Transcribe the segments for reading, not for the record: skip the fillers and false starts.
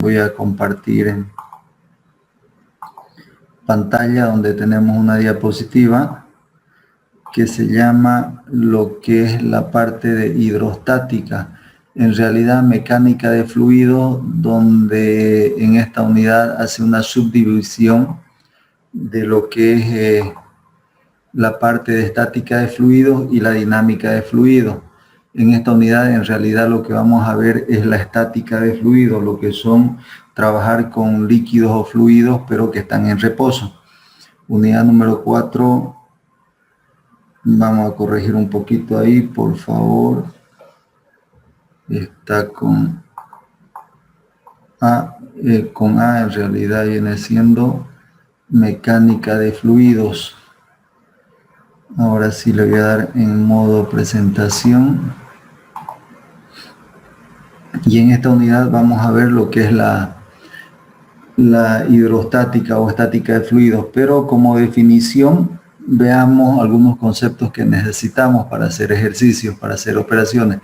Voy a compartir en pantalla donde tenemos una diapositiva que se llama lo que es la parte de hidrostática. En realidad mecánica de fluidos, donde en esta unidad hace una subdivisión de lo que es la parte de estática de fluidos y la dinámica de fluidos. En esta unidad en realidad lo que vamos a ver es la estática de fluidos, lo que son trabajar con líquidos o fluidos pero que están en reposo. Unidad número 4, vamos a corregir un poquito ahí, por favor. Está con A en realidad viene siendo mecánica de fluidos. Ahora sí le voy a dar en modo presentación. Y en esta unidad vamos a ver lo que es la hidrostática o estática de fluidos. Pero como definición, veamos algunos conceptos que necesitamos para hacer ejercicios, para hacer operaciones.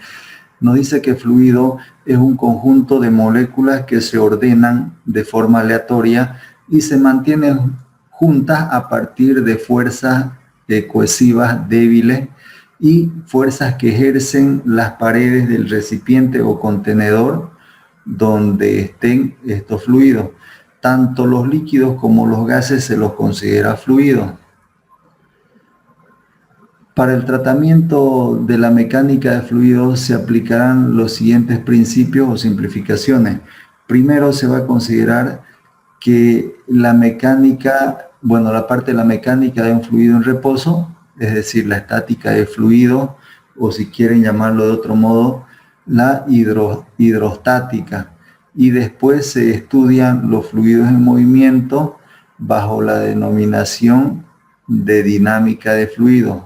Nos dice que fluido es un conjunto de moléculas que se ordenan de forma aleatoria y se mantienen juntas a partir de fuerzas cohesivas débiles y fuerzas que ejercen las paredes del recipiente o contenedor donde estén estos fluidos. Tanto los líquidos como los gases se los considera fluidos. Para el tratamiento de la mecánica de fluidos se aplicarán los siguientes principios o simplificaciones. Primero se va a considerar que la mecánica, la parte de la mecánica de un fluido en reposo, es decir, la estática de fluido, o si quieren llamarlo de otro modo, la hidrostática. Y después se estudian los fluidos en movimiento bajo la denominación de dinámica de fluidos.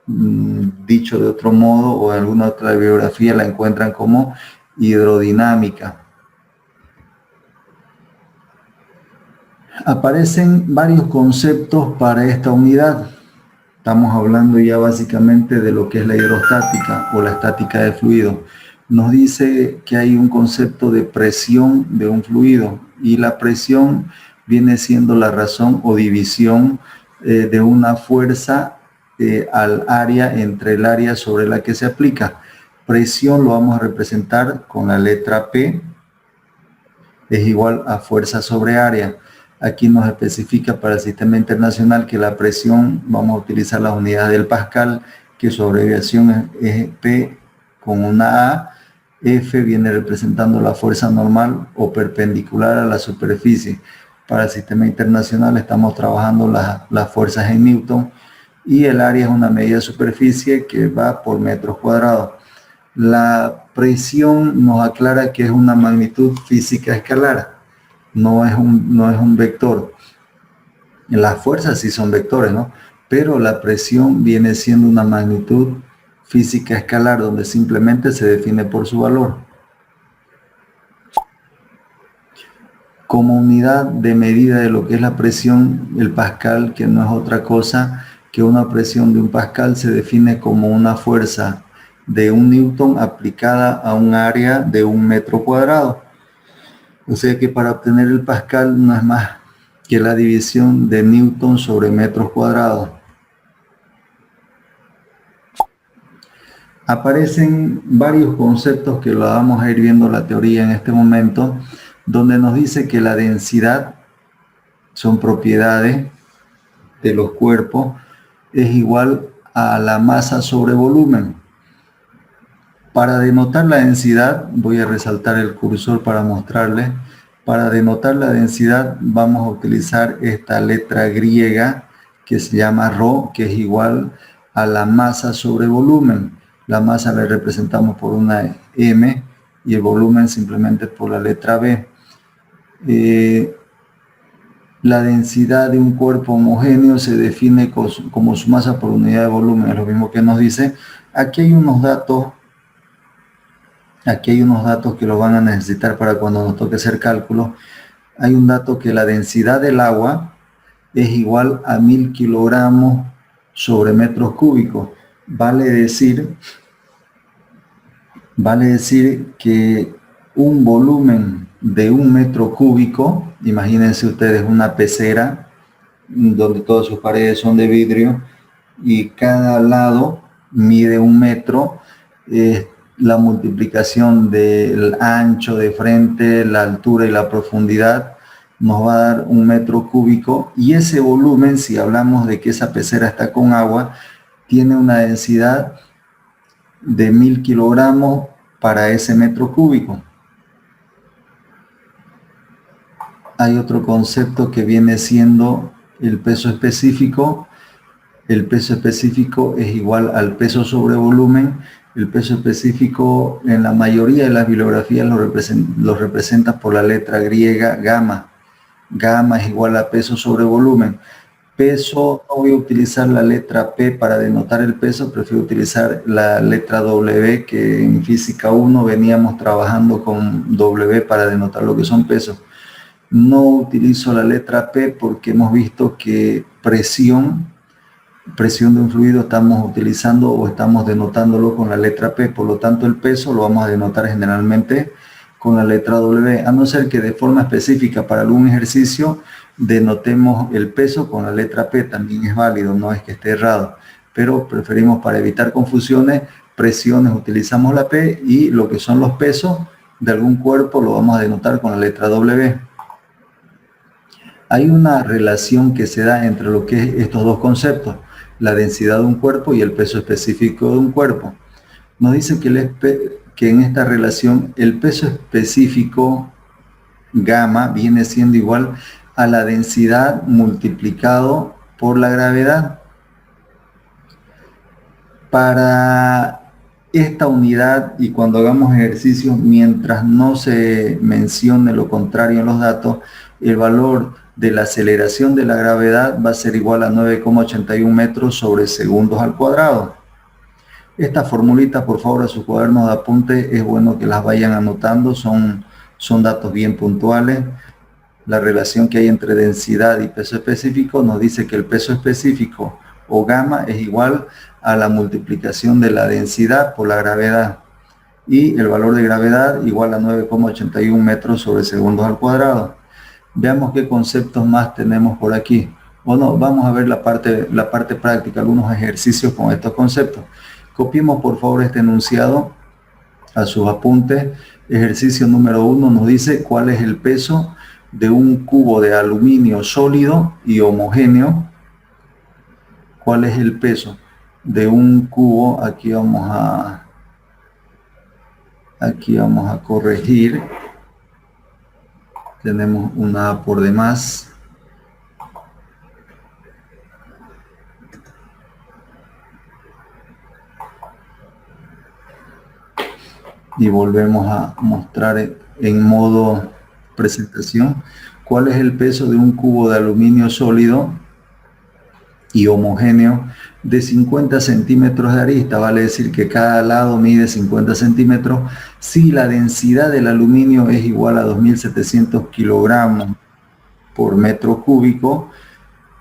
Dicho de otro modo o en alguna otra bibliografía la encuentran como hidrodinámica. Aparecen varios conceptos para esta unidad. Estamos hablando ya básicamente de lo que es la hidrostática o la estática de fluido. Nos dice que hay un concepto de presión de un fluido y la presión viene siendo la razón o división de una fuerza al área entre el área sobre la que se aplica. Presión lo vamos a representar con la letra P, es igual a fuerza sobre área. Aquí nos especifica para el sistema internacional que la presión vamos a utilizar las unidades del Pascal, que su abreviación es P con una A. F viene representando la fuerza normal o perpendicular a la superficie. Para el sistema internacional estamos trabajando las fuerzas en Newton y el área es una medida de superficie que va por metros cuadrados. La presión nos aclara que es una magnitud física escalar, no es un vector. Las fuerzas sí son vectores, ¿no? Pero la presión viene siendo una magnitud física escalar, donde simplemente se define por su valor. Como unidad de medida de lo que es la presión, el Pascal, que no es otra cosa que una presión de un Pascal, se define como una fuerza de 1 Newton aplicada a un área de 1 metro cuadrado. O sea que para obtener el Pascal no es más que la división de Newton sobre metros cuadrados. Aparecen varios conceptos que lo vamos a ir viendo la teoría en este momento, donde nos dice que la densidad son propiedades de los cuerpos, es igual a la masa sobre volumen. Para denotar la densidad, voy a resaltar el cursor para mostrarles. Para denotar la densidad vamos a utilizar esta letra griega que se llama ρ, que es igual a la masa sobre volumen. La masa la representamos por una M y el volumen simplemente por la letra B. La densidad de un cuerpo homogéneo se define como su masa por unidad de volumen, es lo mismo que nos dice. Aquí hay unos datos que los van a necesitar para cuando nos toque hacer cálculos. Hay un dato que la densidad del agua es igual a 1000 kilogramos sobre metros cúbicos. Vale decir que un volumen de 1 metro cúbico. Imagínense ustedes una pecera donde todas sus paredes son de vidrio y cada lado mide 1 metro. La multiplicación del ancho de frente, la altura y la profundidad nos va a dar 1 metro cúbico, y ese volumen, si hablamos de que esa pecera está con agua, tiene una densidad de 1000 kilogramos para ese metro cúbico. Hay otro concepto que viene siendo el peso específico. El peso específico es igual al peso sobre volumen. El peso específico en la mayoría de las bibliografías lo representa por la letra griega gamma. Gamma es igual a peso sobre volumen. Peso, no voy a utilizar la letra P para denotar el peso, prefiero utilizar la letra W, que en física 1 veníamos trabajando con W para denotar lo que son pesos. No utilizo la letra P porque hemos visto que presión de un fluido estamos utilizando o estamos denotándolo con la letra P, por lo tanto el peso lo vamos a denotar generalmente con la letra W, a no ser que de forma específica para algún ejercicio denotemos el peso con la letra P, también es válido, no es que esté errado, pero preferimos, para evitar confusiones, presiones utilizamos la P, y lo que son los pesos de algún cuerpo lo vamos a denotar con la letra W. Hay una relación que se da entre lo que es estos dos conceptos, la densidad de un cuerpo y el peso específico de un cuerpo. Nos dice que en esta relación el peso específico gamma viene siendo igual a la densidad multiplicado por la gravedad. Para esta unidad, y cuando hagamos ejercicios, mientras no se mencione lo contrario en los datos, el valor de la aceleración de la gravedad va a ser igual a 9,81 metros sobre segundos al cuadrado. Esta formulita, por favor, a sus cuadernos de apunte, es bueno que las vayan anotando, son datos bien puntuales. La relación que hay entre densidad y peso específico nos dice que el peso específico, o gamma, es igual a la multiplicación de la densidad por la gravedad, y el valor de gravedad igual a 9,81 metros sobre segundos al cuadrado. Veamos qué conceptos más tenemos por aquí. Bueno, vamos a ver la parte práctica, algunos ejercicios con estos conceptos. Copiemos por favor este enunciado a sus apuntes. Ejercicio número 1 nos dice cuál es el peso de un cubo de aluminio sólido y homogéneo. ¿Cuál es el peso de un cubo? Aquí vamos a corregir. Tenemos una A por demás. Y volvemos a mostrar en modo presentación cuál es el peso de un cubo de aluminio sólido y homogéneo de 50 centímetros de arista, vale decir que cada lado mide 50 centímetros, si la densidad del aluminio es igual a 2700 kilogramos por metro cúbico,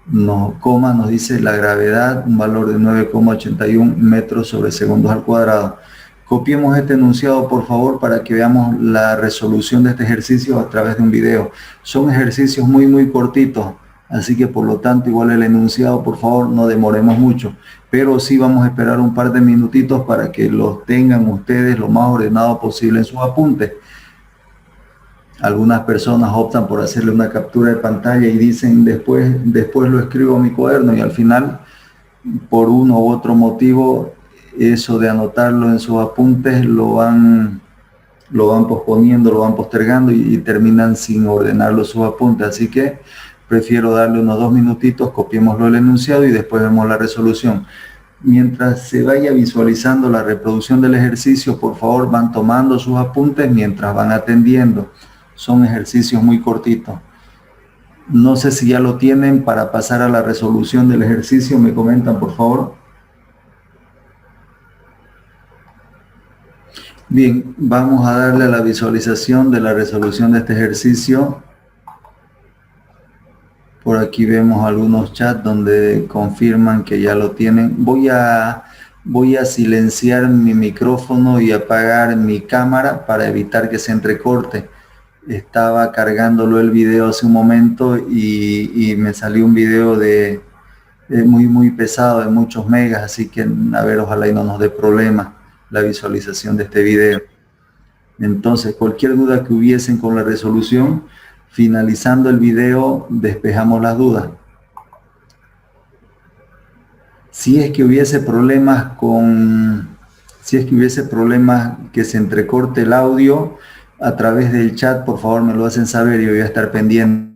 nos dice la gravedad, un valor de 9,81 metros sobre segundos al cuadrado. Copiemos este enunciado por favor para que veamos la resolución de este ejercicio a través de un video. Son ejercicios muy cortitos, así que por lo tanto igual el enunciado, por favor no demoremos mucho, pero sí vamos a esperar un par de minutitos para que los tengan ustedes lo más ordenado posible en sus apuntes. Algunas personas optan por hacerle una captura de pantalla y dicen después lo escribo en mi cuaderno, y al final por uno u otro motivo eso de anotarlo en sus apuntes lo van posponiendo, lo van postergando y terminan sin ordenarlo sus apuntes. Así que prefiero darle unos 2 minutitos, copiémoslo el enunciado y después vemos la resolución. Mientras se vaya visualizando la reproducción del ejercicio, por favor van tomando sus apuntes mientras van atendiendo. Son ejercicios muy cortitos. No sé si ya lo tienen para pasar a la resolución del ejercicio. Me comentan por favor. Bien, vamos a darle a la visualización de la resolución de este ejercicio. Por aquí vemos algunos chats donde confirman que ya lo tienen. Voy a silenciar mi micrófono y apagar mi cámara para evitar que se entrecorte. Estaba cargándolo el video hace un momento y me salió un video de muy pesado, de muchos megas, así que a ver, ojalá y no nos dé problema la visualización de este video. Entonces, cualquier duda que hubiesen con la resolución, finalizando el video, despejamos las dudas. Si es que hubiese problemas que se entrecorte el audio a través del chat, por favor me lo hacen saber y voy a estar pendiente.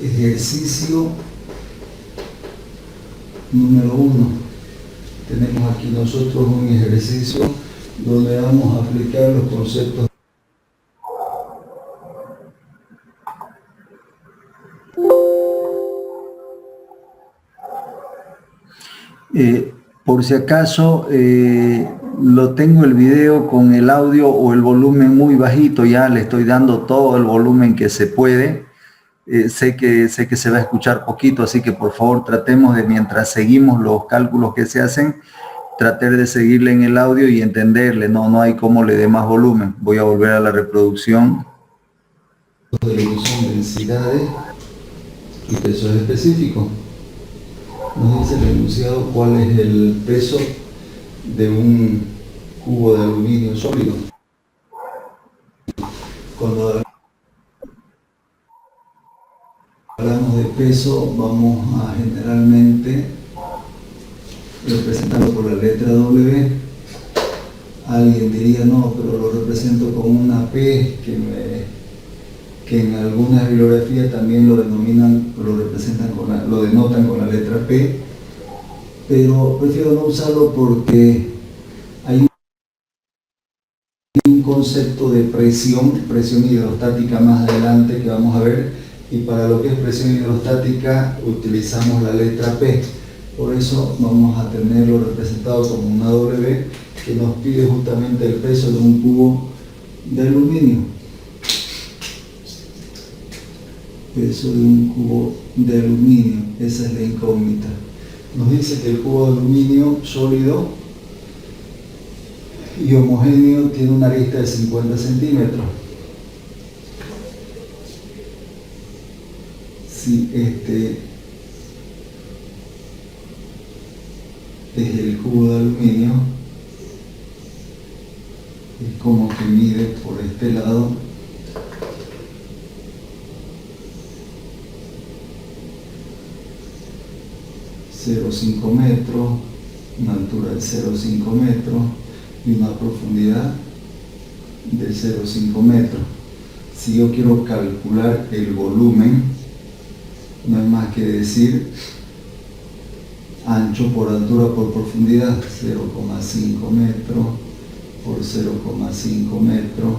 Ejercicio número 1. Tenemos aquí nosotros un ejercicio donde vamos a aplicar los conceptos. Por si acaso lo tengo el video con el audio o el volumen muy bajito, ya le estoy dando todo el volumen que se puede. Sé que se va a escuchar poquito, así que por favor tratemos de, mientras seguimos los cálculos que se hacen, tratar de seguirle en el audio y entenderle, no hay cómo le dé más volumen. Voy a volver a la reproducción. Densidades y pesos específicos. Nos dice el enunciado cuál es el peso de un cubo de aluminio sólido. Cuando hablamos de peso, vamos a generalmente representarlo por la letra W. Alguien diría, no, pero lo represento con una P, que en algunas bibliografías también lo denotan con la letra P, pero prefiero no usarlo porque hay un concepto de presión hidrostática más adelante que vamos a ver, y para lo que es presión hidrostática utilizamos la letra P. Por eso vamos a tenerlo representado como una W que nos pide justamente el peso de un cubo de aluminio. Peso de un cubo de aluminio, esa es la incógnita. Nos dice que el cubo de aluminio sólido y homogéneo tiene una arista de 50 centímetros. Si este es el cubo de aluminio, es como que mide por este lado .05 metros, una altura de 0,5 metros y una profundidad de 0,5 metros. Si yo quiero calcular el volumen, no es más que decir ancho por altura por profundidad, 0,5 metros por 0,5 metros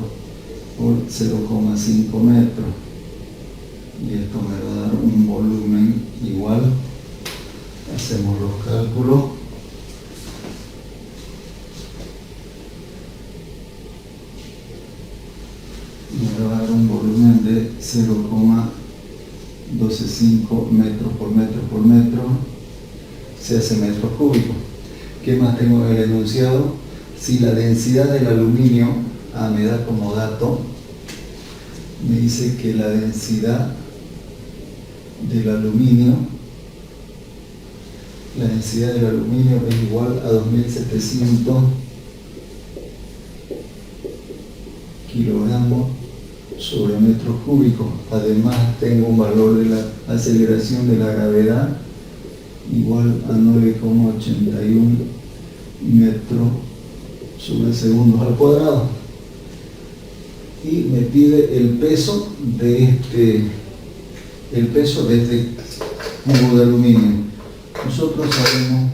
por 0,5 metros, y esto me va a dar un volumen igual. Hacemos los cálculos. Me va a dar un volumen de 0,125 metros por metro por metro, se hace metros cúbicos. ¿Qué más tengo en el enunciado? Si la densidad del aluminio, me da como dato, me dice que la densidad del aluminio es igual a 2700 kilogramos sobre metros cúbicos. Además tengo un valor de la aceleración de la gravedad igual a 9,81 metros sobre segundos al cuadrado, y me pide el peso de este cubo de aluminio. Nosotros sabemos,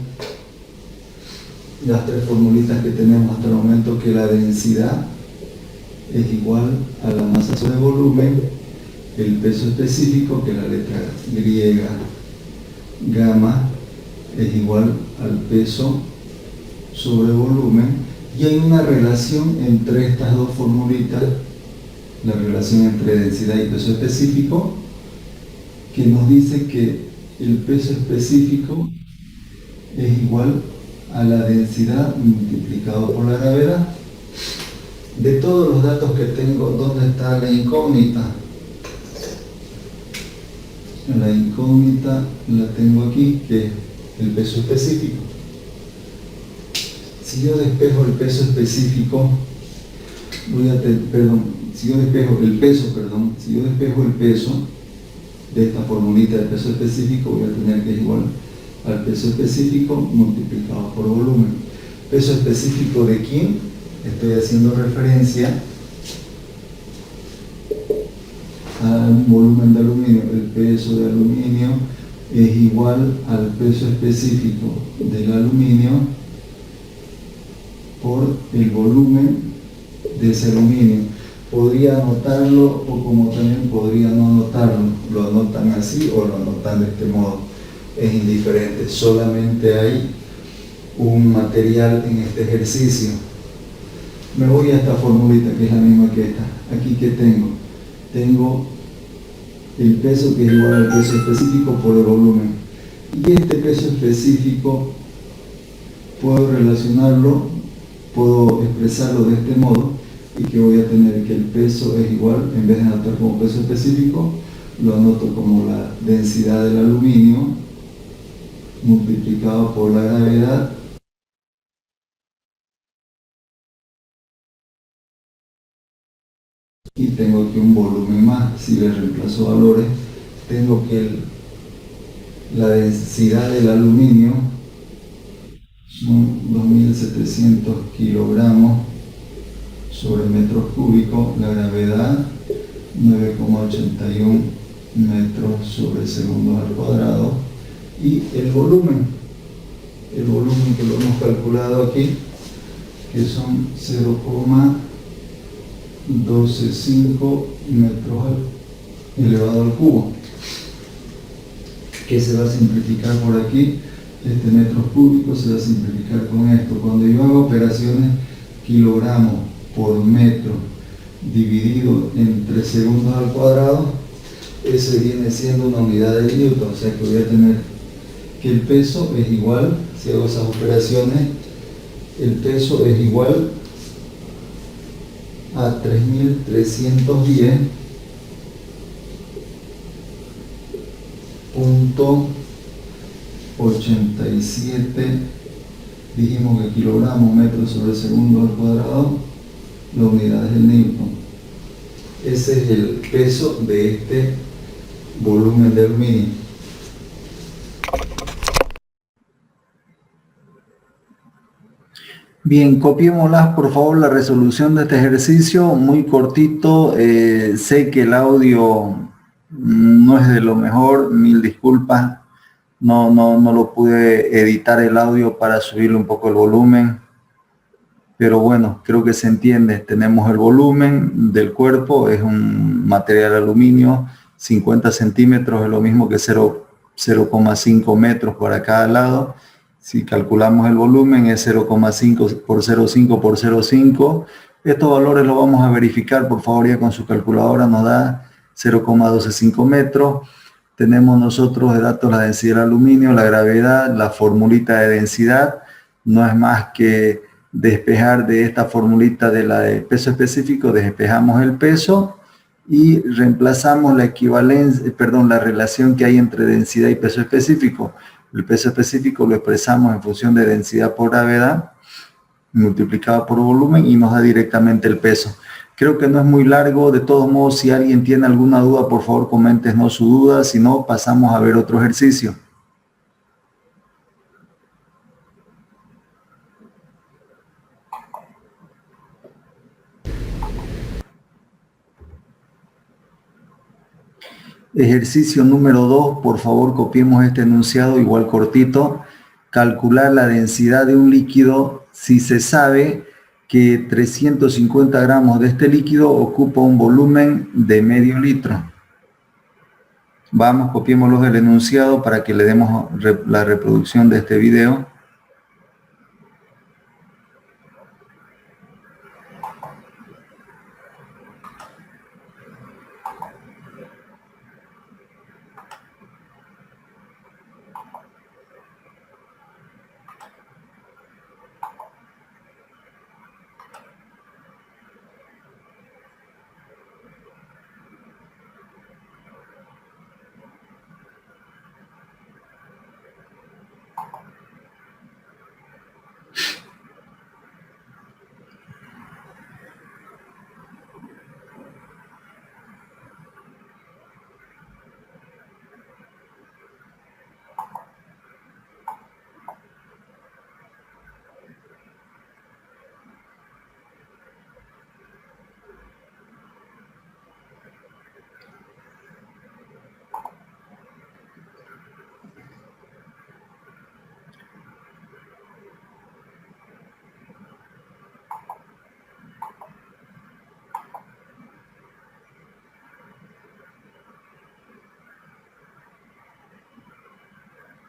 las tres formulitas que tenemos hasta el momento, que la densidad es igual a la masa sobre volumen, el peso específico, que la letra griega gamma, es igual al peso sobre volumen, y hay una relación entre estas dos formulitas, la relación entre densidad y peso específico, que nos dice que el peso específico es igual a la densidad multiplicado por la gravedad. De todos los datos que tengo, ¿dónde está la incógnita? La incógnita la tengo aquí, que es el peso específico. Si yo despejo el peso específico, si yo despejo el peso de esta formulita de peso específico, voy a tener que es igual al peso específico multiplicado por volumen. ¿Peso específico de quién? Estoy haciendo referencia al volumen de aluminio. El peso de aluminio es igual al peso específico del aluminio por el volumen de ese aluminio. Podría anotarlo o como también podría no anotarlo. Lo anotan así o lo anotan de este modo. Es indiferente. Solamente hay un material en este ejercicio. Me voy a esta formulita que es la misma que esta. Aquí que tengo. Tengo el peso que es igual al peso específico por el volumen. Y este peso específico puedo relacionarlo, puedo expresarlo de este modo, y que voy a tener que el peso es igual, en vez de anotar como peso específico, lo anoto como la densidad del aluminio multiplicado por la gravedad y tengo aquí un volumen más. Si le reemplazo valores, tengo que la densidad del aluminio son 2700 kilogramos sobre metros cúbicos, la gravedad 9,81 metros sobre segundos al cuadrado, y el volumen que lo hemos calculado aquí, que son 0,125 metros elevado al cubo, que se va a simplificar por aquí. Este metros cúbicos se va a simplificar con esto. Cuando yo hago operaciones kilogramos por metro dividido entre segundos al cuadrado, ese viene siendo una unidad de Newton. O sea que voy a tener que el peso es igual, si hago esas operaciones, el peso es igual a 3310.87, dijimos que kilogramos metros sobre segundo al cuadrado, la unidad es el Newton. Ese es el peso de este volumen de aluminio. Bien, copiémoslas por favor la resolución de este ejercicio, muy cortito. Sé que el audio no es de lo mejor, mil disculpas. No lo pude editar el audio para subirle un poco el volumen. Pero bueno, creo que se entiende. Tenemos el volumen del cuerpo, es un material aluminio, 50 centímetros es lo mismo que 0,5 metros para cada lado. Si calculamos el volumen es 0,5 por 0,5 por 0,5. Estos valores los vamos a verificar, por favor, ya con su calculadora nos da 0,125 metros. Tenemos nosotros de datos la densidad del aluminio, la gravedad, la formulita de densidad. No es más que despejar de esta formulita de la de peso específico, despejamos el peso y reemplazamos la equivalencia, la relación que hay entre densidad y peso específico. El peso específico lo expresamos en función de densidad por gravedad multiplicado por volumen y nos da directamente el peso. Creo que no es muy largo. De todos modos, si alguien tiene alguna duda, por favor coméntenos su duda, si no pasamos a ver otro ejercicio. Ejercicio número 2, por favor copiemos este enunciado igual cortito. Calcular la densidad de un líquido si se sabe que 350 gramos de este líquido ocupa un volumen de medio litro. Vamos, copiémoslos el enunciado para que le demos la reproducción de este video.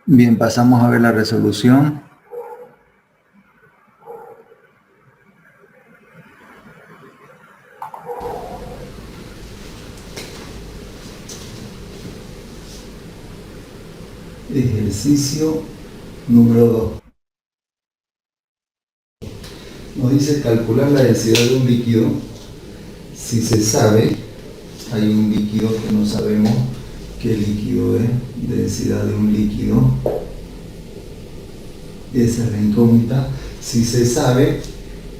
Bien, pasamos a ver la resolución. Ejercicio número 2. Nos dice calcular la densidad de un líquido si se sabe, hay un líquido que no sabemos qué líquido es, densidad de un líquido, esa es la incógnita. Si se sabe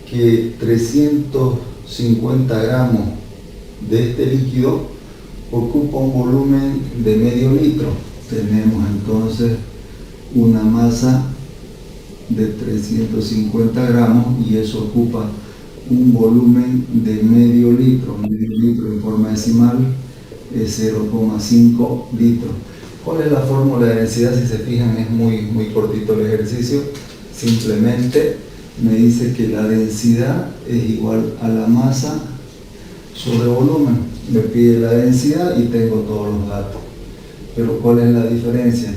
que 350 gramos de este líquido ocupa un volumen de medio litro, tenemos entonces una masa de 350 gramos y eso ocupa un volumen de medio litro en forma decimal es 0,5 litros. ¿Cuál es la fórmula de densidad? Si se fijan, es muy cortito el ejercicio. Simplemente me dice que la densidad es igual a la masa sobre volumen. Me pide la densidad y tengo todos los datos. Pero ¿cuál es la diferencia?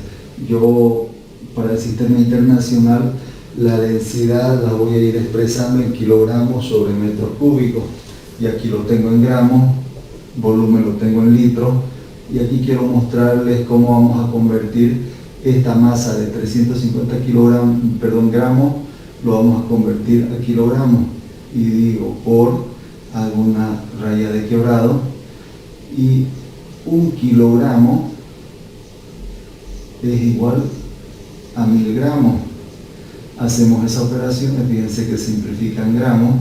Yo, para el sistema internacional, la densidad la voy a ir expresando en kilogramos sobre metros cúbicos. Y aquí lo tengo en gramos, volumen lo tengo en litros. Y aquí quiero mostrarles cómo vamos a convertir esta masa de 350 gramos, lo vamos a convertir a kilogramos. Y digo hago una raya de quebrado, y un kilogramo es igual a 1000 gramos. Hacemos esa operación, fíjense que simplifica en gramos.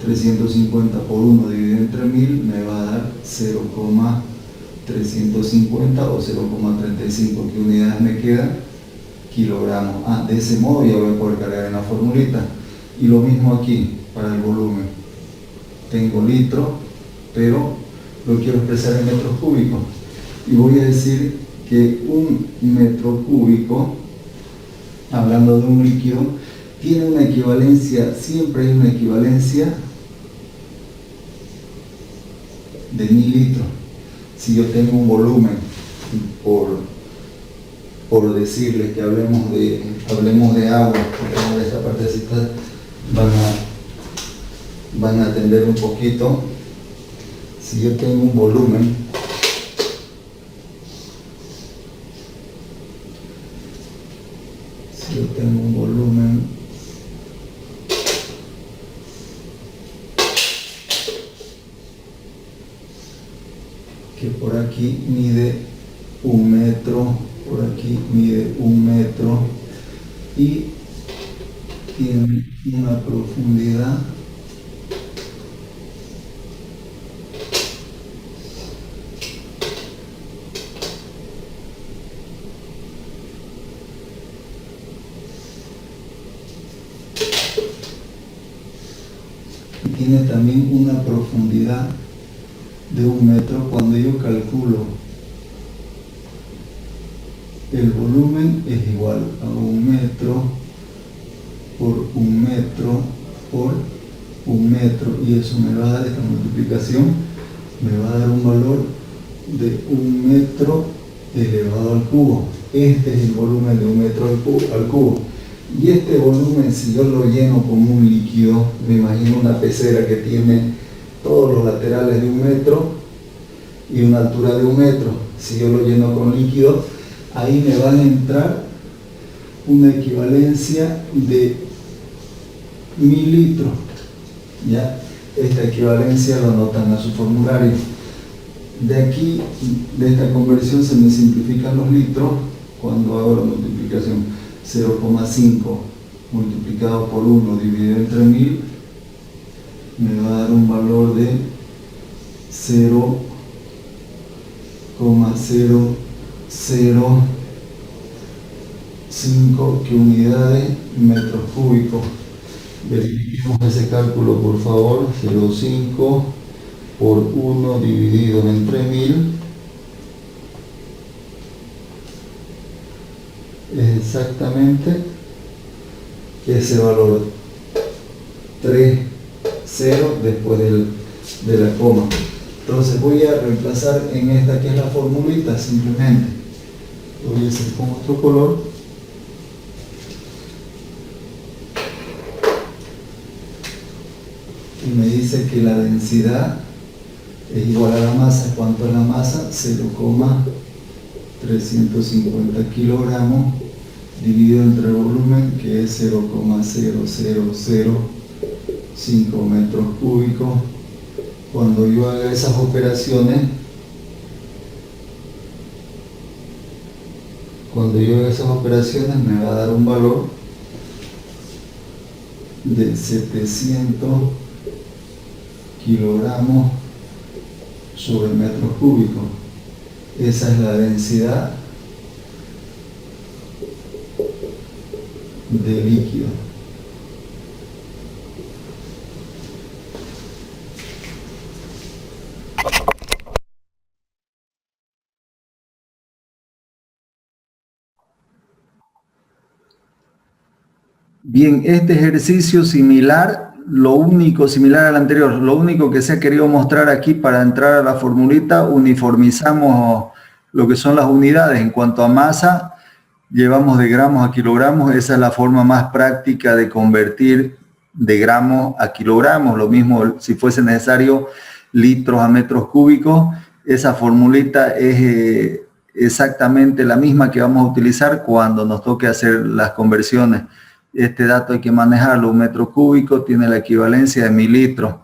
350 por 1 dividido entre 1000 me va a dar 0,350 o 0,35. ¿Qué unidades me quedan? Kilogramos. De ese modo ya voy a poder cargar en la formulita. Y lo mismo aquí para el volumen. Tengo litro, pero lo quiero expresar en metros cúbicos. Y voy a decir que un metro cúbico, hablando de un líquido, tiene una equivalencia, siempre hay una equivalencia de 1000 litros. Si yo tengo un volumen, por decirles que hablemos de agua, porque de esta partecita van a atender un poquito. Si yo tengo un volumen, que por aquí mide 1 metro, por aquí mide 1 metro y tiene una profundidad también una profundidad de 1 metro. Cuando yo calculo el volumen, es igual a 1 metro por 1 metro por 1 metro, y eso me va a dar, esta multiplicación me va a dar un valor de 1 metro elevado al cubo. Este es el volumen de 1 metro al cubo. Y este volumen, si yo lo lleno con un líquido, me imagino una pecera que tiene todos los laterales de 1 metro y una altura de 1 metro. Si yo lo lleno con líquido, ahí me van a entrar una equivalencia de 1000 litros. ¿Ya? Esta equivalencia lo anotan a su formulario. De aquí, de esta conversión, se me simplifican los litros cuando hago la multiplicación. 0,5 multiplicado por 1 dividido entre 1000 me va a dar un valor de 0,005 unidades metros cúbicos. Verifiquemos ese cálculo, por favor. 0,5 por 1 dividido entre 1000 es exactamente ese valor, 3,0 después de la coma. Entonces voy a reemplazar en esta que es la formulita, simplemente lo voy a hacer con otro color. y me dice que la densidad es igual a la masa. ¿Cuánto es la masa? 0,350 kilogramos dividido entre el volumen, que es 0,0005 metros cúbicos. Cuando yo haga esas operaciones, me va a dar un valor de 700 kilogramos sobre metros cúbicos. Esa es la densidad de líquido. Bien, este ejercicio similar al anterior, lo único que se ha querido mostrar aquí para entrar a la formulita, uniformizamos lo que son las unidades. En cuanto a masa, llevamos de gramos a kilogramos. Esa es la forma más práctica de convertir de gramos a kilogramos. Lo mismo si fuese necesario litros a metros cúbicos. Esa formulita es exactamente la misma que vamos a utilizar cuando nos toque hacer las conversiones. Este dato hay que manejarlo. Un metro cúbico tiene la equivalencia de 1000 litros.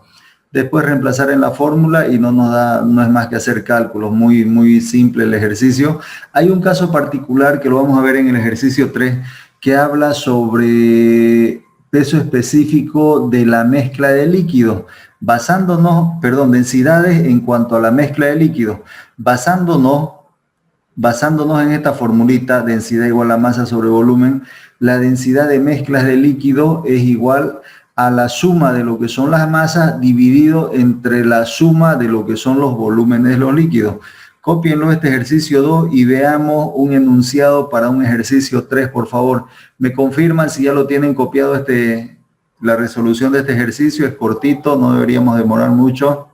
Después reemplazar en la fórmula y no es más que hacer cálculos. Muy simple el ejercicio. Hay un caso particular que lo vamos a ver en el ejercicio 3 que habla sobre peso específico de la mezcla de líquidos. Densidades en cuanto a la mezcla de líquidos. Basándonos en esta formulita, densidad igual a masa sobre volumen, la densidad de mezclas de líquido es igual a la suma de lo que son las masas dividido entre la suma de lo que son los volúmenes de los líquidos. Cópienlo este ejercicio 2 y veamos un enunciado para un ejercicio 3, por favor. Me confirman si ya lo tienen copiado la resolución de este ejercicio. Es cortito, no deberíamos demorar mucho.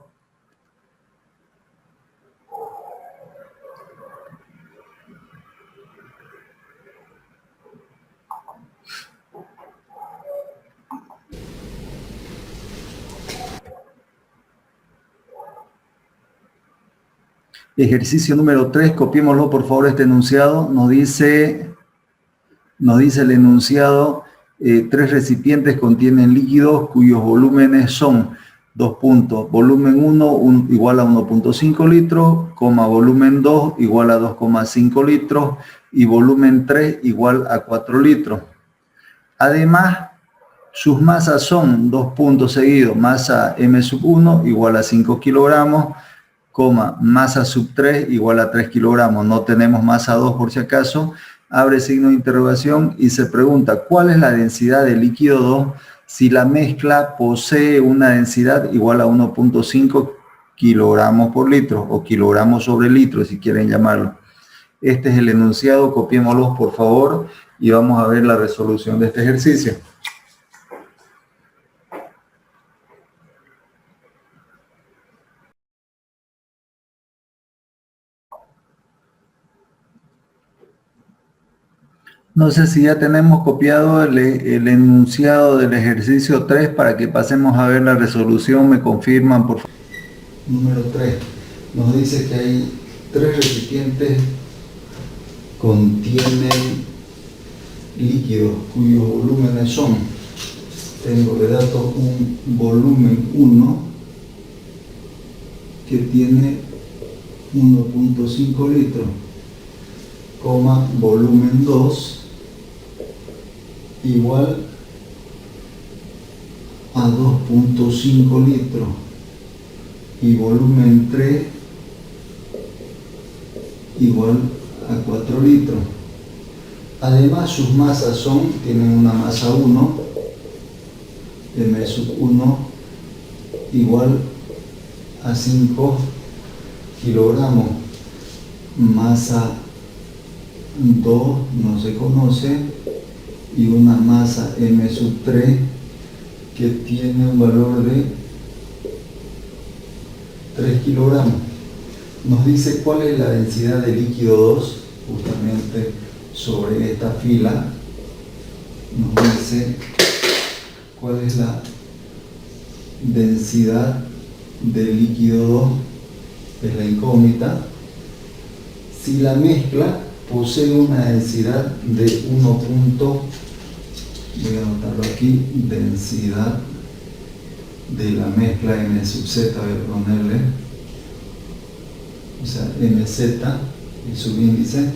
Ejercicio número 3, copiémoslo por favor este enunciado. Nos dice el enunciado, 3 recipientes contienen líquidos cuyos volúmenes son, volumen 1 igual a 1.5 litros, volumen 2 igual a 2,5 litros y volumen 3 igual a 4 litros. Además, sus masas son, masa M1 igual a 5 kilogramos, masa sub 3 igual a 3 kilogramos. No tenemos masa 2 por si acaso. Abre signo de interrogación y se pregunta ¿cuál es la densidad del líquido 2 si la mezcla posee una densidad igual a 1.5 kilogramos por litro o kilogramos sobre litro si quieren llamarlo? Este es el enunciado, copiémoslo por favor y vamos a ver la resolución de este ejercicio. No sé si ya tenemos copiado el enunciado del ejercicio 3 para que pasemos a ver la resolución. Me confirman, por favor. Número 3. Nos dice que hay 3 recipientes contienen líquidos cuyos volúmenes son, tengo de datos un volumen 1 que tiene 1.5 litros, volumen 2 igual a 2.5 litros y volumen 3 igual a 4 litros. Además sus masas tienen una masa 1, M1 igual a 5 kilogramos, masa 2 no se conoce y una masa M3 que tiene un valor de 3 kilogramos. Nos dice cuál es la densidad de líquido 2, justamente sobre esta fila. Nos dice cuál es la densidad del líquido 2 es la incógnita. Si la mezcla posee una densidad de 1 punto, voy a anotarlo aquí, densidad de la mezcla M sub Z, voy a ponerle, o sea, MZ, el subíndice,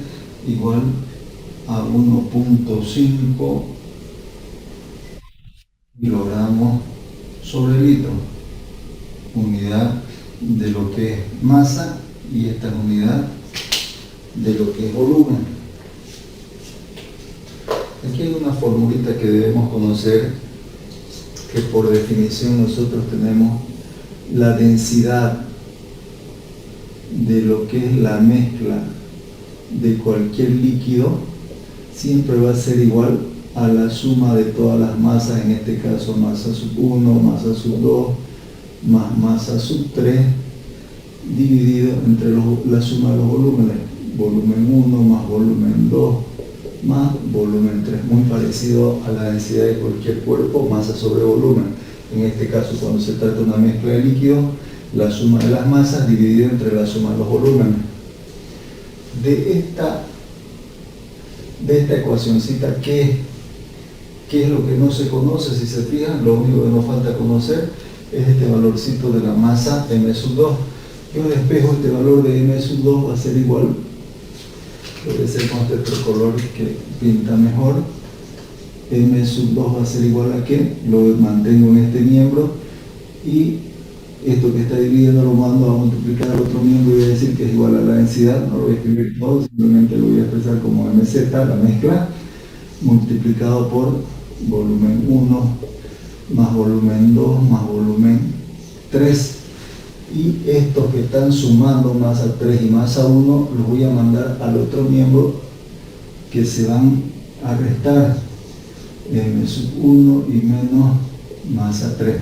igual a 1.5 kilogramos sobre litro, unidad de lo que es masa, y esta es unidad de lo que es volumen. Aquí hay una formulita que debemos conocer, que por definición nosotros tenemos la densidad de lo que es la mezcla de cualquier líquido, siempre va a ser igual a la suma de todas las masas, en este caso masa sub 1, masa sub 2, más masa sub 3, dividido entre la suma de los volúmenes, volumen 1 más volumen 2 más volumen 3, muy parecido a la densidad de cualquier cuerpo, masa sobre volumen. En este caso, cuando se trata de una mezcla de líquidos, la suma de las masas dividida entre la suma de los volúmenes. De esta ecuacióncita, ¿qué es lo que no se conoce? Si se fijan, lo único que nos falta conocer es este valorcito de la masa M sub 2. Yo despejo este valor de M sub 2, va a ser igual, puede ser con este otro color que pinta mejor, M sub 2 va a ser igual a ¿qué? Lo mantengo en este miembro, y esto que está dividiendo lo mando a multiplicar al otro miembro y voy a decir que es igual a la densidad. No lo voy a escribir todo, simplemente lo voy a expresar como MZ, la mezcla, multiplicado por volumen 1 más volumen 2 más volumen 3. Y estos que están sumando masa 3 y masa 1 los voy a mandar al otro miembro, que se van a restar M sub 1 y menos masa 3.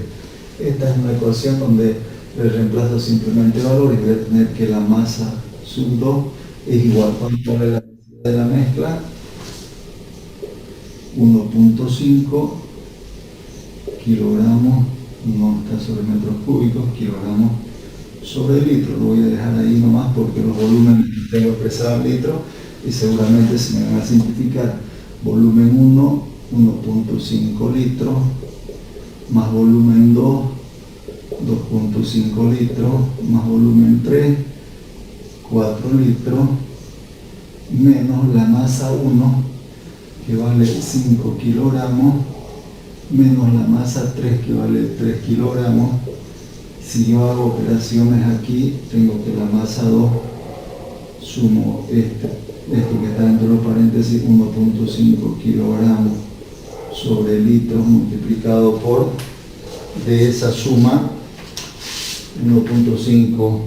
Esta es una ecuación donde le reemplazo simplemente valores y voy a tener que la masa sub 2 es igual a la densidad de la mezcla, 1.5 kilogramos, no está sobre metros cúbicos, kilogramos sobre litro. Lo voy a dejar ahí nomás porque los volúmenes los tengo expresados en litros y seguramente se me van a simplificar. Volumen 1, 1.5 litros, más volumen 2, 2.5 litros, más volumen 3, 4 litros, menos la masa 1, que vale 5 kilogramos, menos la masa 3, que vale 3 kilogramos. Si yo hago operaciones aquí, tengo que la masa 2, sumo esto que está dentro de los paréntesis, 1.5 kilogramos sobre litros multiplicado por, de esa suma, 1.5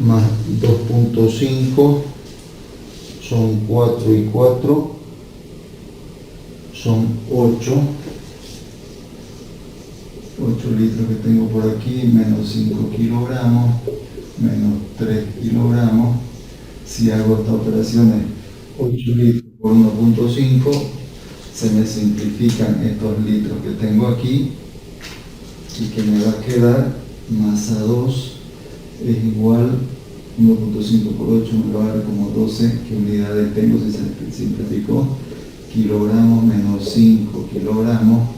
más 2.5 son 4 y 4, son 8 litros que tengo por aquí, menos 5 kilogramos, menos 3 kilogramos. Si hago esta operación, 8 litros por 1.5, se me simplifican estos litros que tengo aquí, y que me va a quedar masa 2 es igual 1.5 por 8 me va a dar como 12, ¿qué unidades tengo si se simplificó? Kilogramos menos 5 kilogramos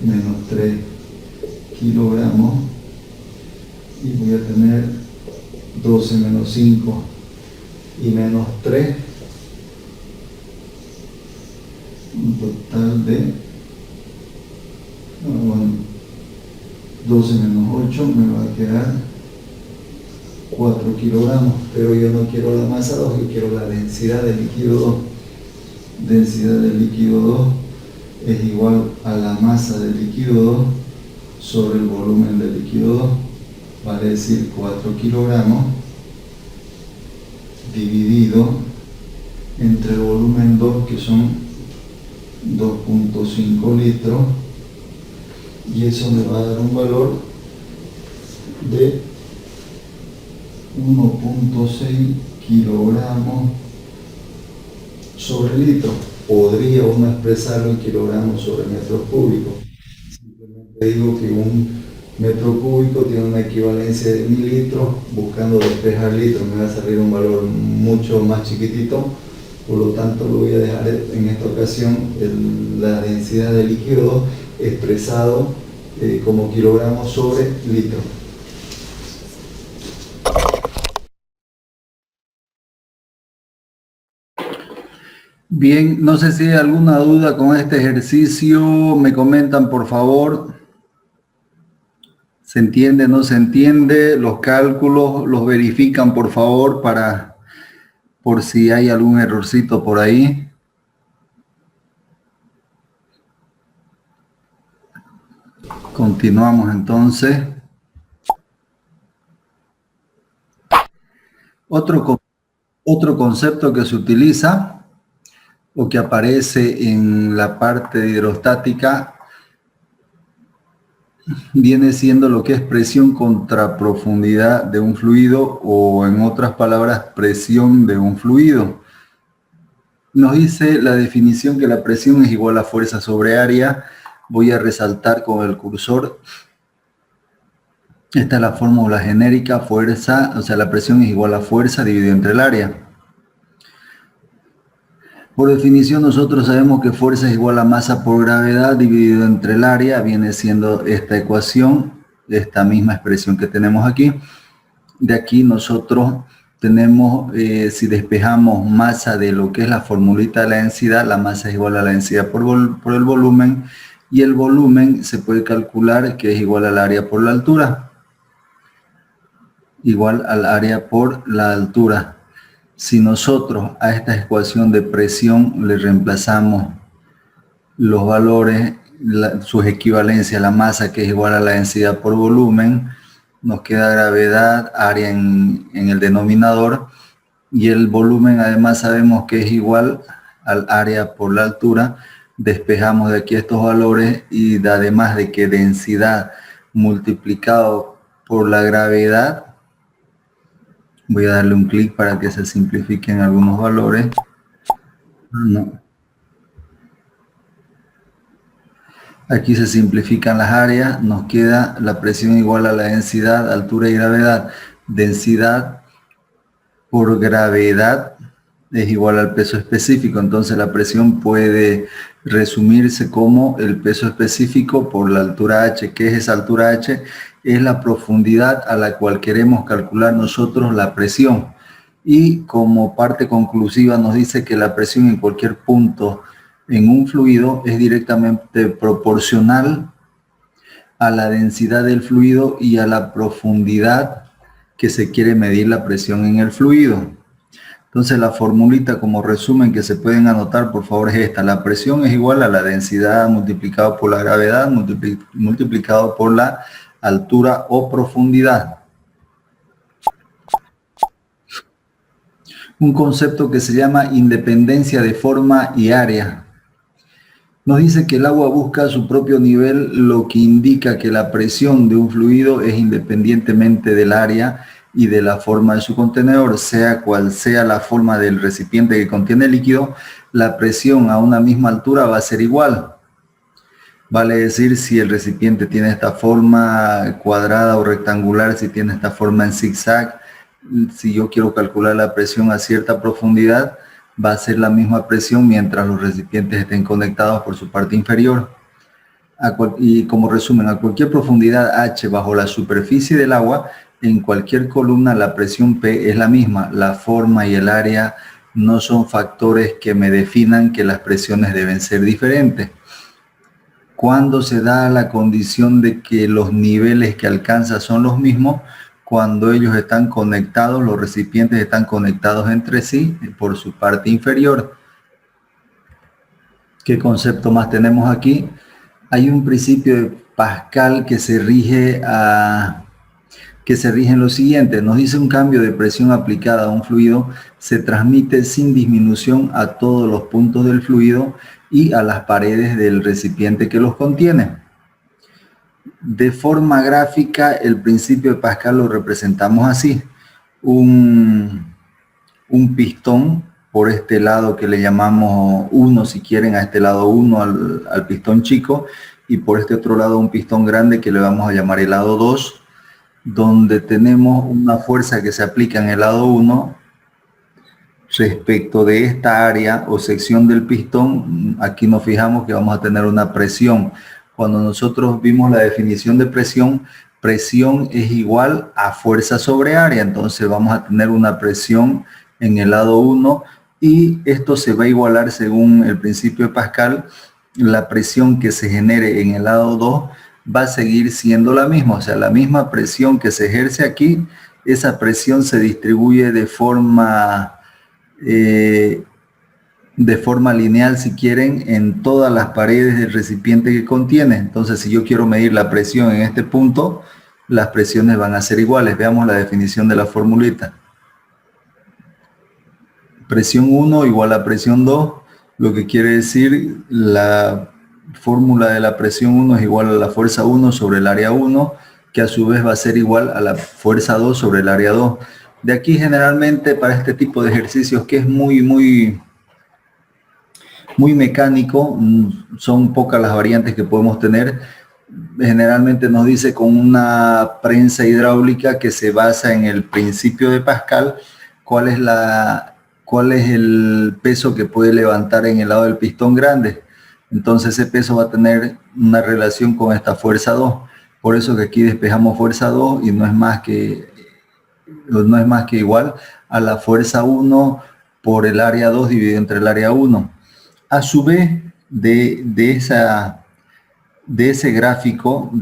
menos 3 kilogramos, y voy a tener 12 menos 5 y menos 3, un total de 12 menos 8 me va a quedar 4 kilogramos, pero yo no quiero la masa 2, yo quiero la densidad del líquido 2. Densidad del líquido 2 es igual a la masa del líquido 2 sobre el volumen del líquido 2, vale decir 4 kilogramos dividido entre el volumen 2, que son 2.5 litros, y eso me va a dar un valor de 1.6 kilogramos sobre litro. podría uno expresarlo en kilogramos sobre metros cúbicos. Simplemente digo que un metro cúbico tiene una equivalencia de 1000 litros, buscando despejar litros me va a salir un valor mucho más chiquitito, por lo tanto lo voy a dejar en esta ocasión la densidad de líquido expresado como kilogramos sobre litro. Bien, no sé si hay alguna duda con este ejercicio, me comentan por favor. ¿Se entiende, no se entiende? Los cálculos los verifican por favor por si hay algún errorcito por ahí. Continuamos entonces. Otro concepto que se utiliza o que aparece en la parte de hidrostática viene siendo lo que es presión contra profundidad de un fluido, o en otras palabras, presión de un fluido. Nos dice la definición que la presión es igual a fuerza sobre área. Voy a resaltar con el cursor. Esta es la fórmula genérica, fuerza, o sea, la presión es igual a fuerza dividido entre el área. Por definición, nosotros sabemos que fuerza es igual a masa por gravedad dividido entre el área. Viene siendo esta ecuación, esta misma expresión que tenemos aquí. De aquí nosotros tenemos, si despejamos masa de lo que es la formulita de la densidad, la masa es igual a la densidad por el volumen, y el volumen se puede calcular que es igual al área por la altura. Igual al área por la altura. Si nosotros a esta ecuación de presión le reemplazamos los valores, sus equivalencias, la masa que es igual a la densidad por volumen, nos queda gravedad, área en el denominador, y el volumen además sabemos que es igual al área por la altura. Despejamos de aquí estos valores y además de que densidad multiplicado por la gravedad, voy a darle un clic para que se simplifiquen algunos valores. No. Aquí se simplifican las áreas, nos queda la presión igual a la densidad, altura y gravedad. Densidad por gravedad es igual al peso específico, entonces la presión puede resumirse como el peso específico por la altura h. ¿Qué es esa altura h? Es la profundidad a la cual queremos calcular nosotros la presión. Y como parte conclusiva nos dice que la presión en cualquier punto en un fluido es directamente proporcional a la densidad del fluido y a la profundidad que se quiere medir la presión en el fluido. Entonces la formulita como resumen que se pueden anotar por favor es esta: la presión es igual a la densidad multiplicado por la gravedad multiplicado por la altura o profundidad. Un concepto que se llama independencia de forma y área. Nos dice que el agua busca su propio nivel, lo que indica que la presión de un fluido es independientemente del área y de la forma de su contenedor. Sea cual sea la forma del recipiente que contiene el líquido, la presión a una misma altura va a ser igual. Vale decir, si el recipiente tiene esta forma cuadrada o rectangular, si tiene esta forma en zigzag, si yo quiero calcular la presión a cierta profundidad, va a ser la misma presión mientras los recipientes estén conectados por su parte inferior. Y como resumen, a cualquier profundidad h bajo la superficie del agua, en cualquier columna la presión P es la misma. La forma y el área no son factores que me definan que las presiones deben ser diferentes. Cuando se da la condición de que los niveles que alcanza son los mismos, cuando ellos están conectados, los recipientes están conectados entre sí por su parte inferior. ¿Qué concepto más tenemos aquí? Hay un principio de Pascal que se rige en lo siguiente. Nos dice: un cambio de presión aplicada a un fluido se transmite sin disminución a todos los puntos del fluido y a las paredes del recipiente que los contiene. De forma gráfica, el principio de Pascal lo representamos así: un pistón por este lado que le llamamos 1, si quieren, a este lado 1 al pistón chico, y por este otro lado un pistón grande que le vamos a llamar el lado 2, donde tenemos una fuerza que se aplica en el lado 1 respecto de esta área o sección del pistón. Aquí nos fijamos que vamos a tener una presión. Cuando nosotros vimos la definición de presión, presión es igual a fuerza sobre área, entonces vamos a tener una presión en el lado 1 y esto se va a igualar según el principio de Pascal. La presión que se genere en el lado 2 va a seguir siendo la misma, o sea, la misma presión que se ejerce aquí, esa presión se distribuye de forma lineal, si quieren, en todas las paredes del recipiente que contiene. Entonces, si yo quiero medir la presión en este punto, las presiones van a ser iguales. Veamos la definición de la formulita. Presión 1 igual a presión 2, lo que quiere decir la fórmula de la presión 1 es igual a la fuerza 1 sobre el área 1, que a su vez va a ser igual a la fuerza 2 sobre el área 2. De aquí generalmente para este tipo de ejercicios que es muy mecánico, son pocas las variantes que podemos tener. Generalmente nos dice con una prensa hidráulica que se basa en el principio de Pascal, cuál es el peso que puede levantar en el lado del pistón grande. Entonces ese peso va a tener una relación con esta fuerza 2. Por eso que aquí despejamos fuerza 2 y no es más que igual a la fuerza 1 por el área 2 dividido entre el área 1. A su vez, de este gráfico,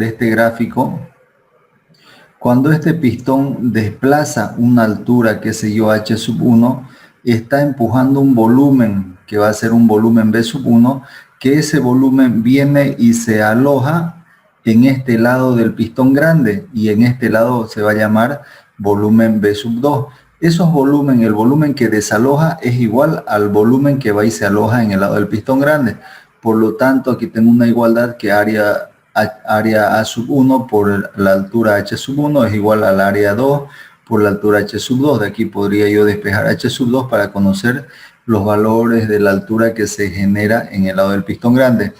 cuando este pistón desplaza una altura, qué sé yo, h sub 1, está empujando un volumen que va a ser un volumen v sub 1, que ese volumen viene y se aloja en este lado del pistón grande y en este lado se va a llamar volumen v sub 2. Esos el volumen que desaloja es igual al volumen que va y se aloja en el lado del pistón grande. Por lo tanto, aquí tengo una igualdad que área A sub 1 por la altura h sub 1 es igual al área 2 por la altura h sub 2. De aquí podría yo despejar h sub 2 para conocer los valores de la altura que se genera en el lado del pistón grande.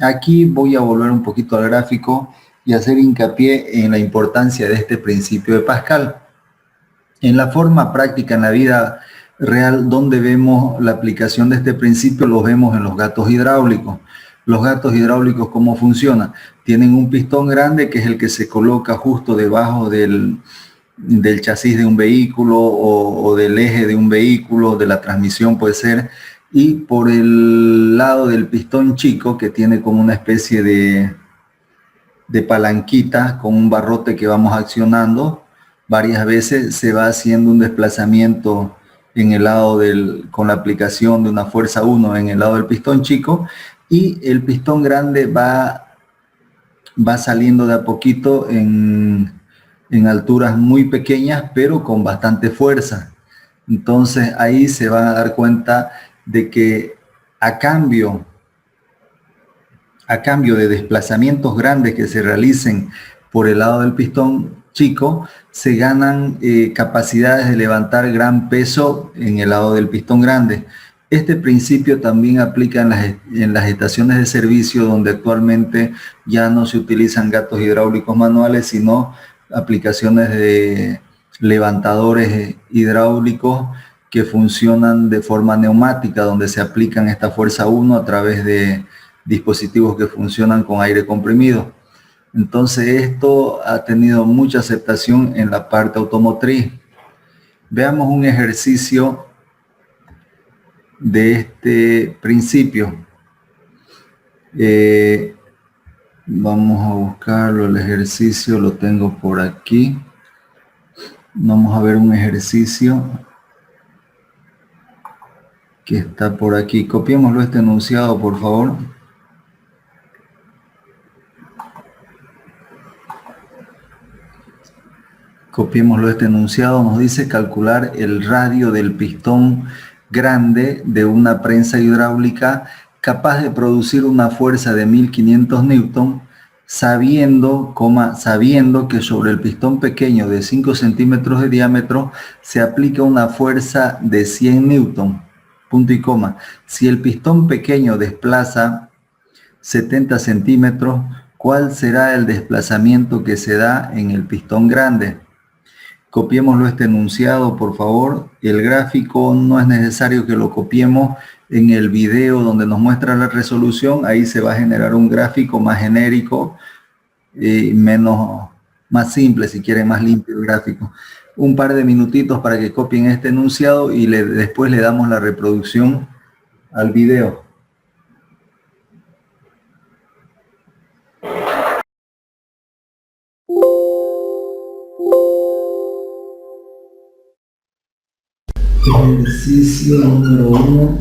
Aquí voy a volver un poquito al gráfico y hacer hincapié en la importancia de este principio de Pascal. En la forma práctica, en la vida real, donde vemos la aplicación de este principio, lo vemos en los gatos hidráulicos. Los gatos hidráulicos, ¿cómo funcionan? Tienen un pistón grande que es el que se coloca justo debajo del chasis de un vehículo o del eje de un vehículo, de la transmisión puede ser, y por el lado del pistón chico, que tiene como una especie de palanquita con un barrote que vamos accionando varias veces, se va haciendo un desplazamiento en el lado con la aplicación de una fuerza 1 en el lado del pistón chico, y el pistón grande va saliendo de a poquito en alturas muy pequeñas, pero con bastante fuerza. Entonces ahí se van a dar cuenta de que a cambio de desplazamientos grandes que se realicen por el lado del pistón chico, se ganan capacidades de levantar gran peso en el lado del pistón grande. Este principio también aplica en las estaciones de servicio, donde actualmente ya no se utilizan gatos hidráulicos manuales, sino aplicaciones de levantadores hidráulicos que funcionan de forma neumática, donde se aplican esta fuerza 1 a través de dispositivos que funcionan con aire comprimido. Entonces esto ha tenido mucha aceptación en la parte automotriz. Veamos un ejercicio de este principio. Vamos a buscarlo, el ejercicio lo tengo por aquí. Vamos a ver un ejercicio que está por aquí. Copiémoslo este enunciado, por favor. Copiémoslo este enunciado. Nos dice calcular el radio del pistón grande de una prensa hidráulica capaz de producir una fuerza de 1500 newton, sabiendo que sobre el pistón pequeño de 5 centímetros de diámetro se aplica una fuerza de 100 newton. punto y coma. Si el pistón pequeño desplaza 70 centímetros, ¿cuál será el desplazamiento que se da en el pistón grande? Copiémoslo este enunciado, por favor. El gráfico no es necesario que lo copiemos. En el video donde nos muestra la resolución, ahí se va a generar un gráfico más genérico y más simple, si quieren, más limpio el gráfico. Un par de minutitos para que copien este enunciado y después le damos la reproducción al video. Ejercicio número 1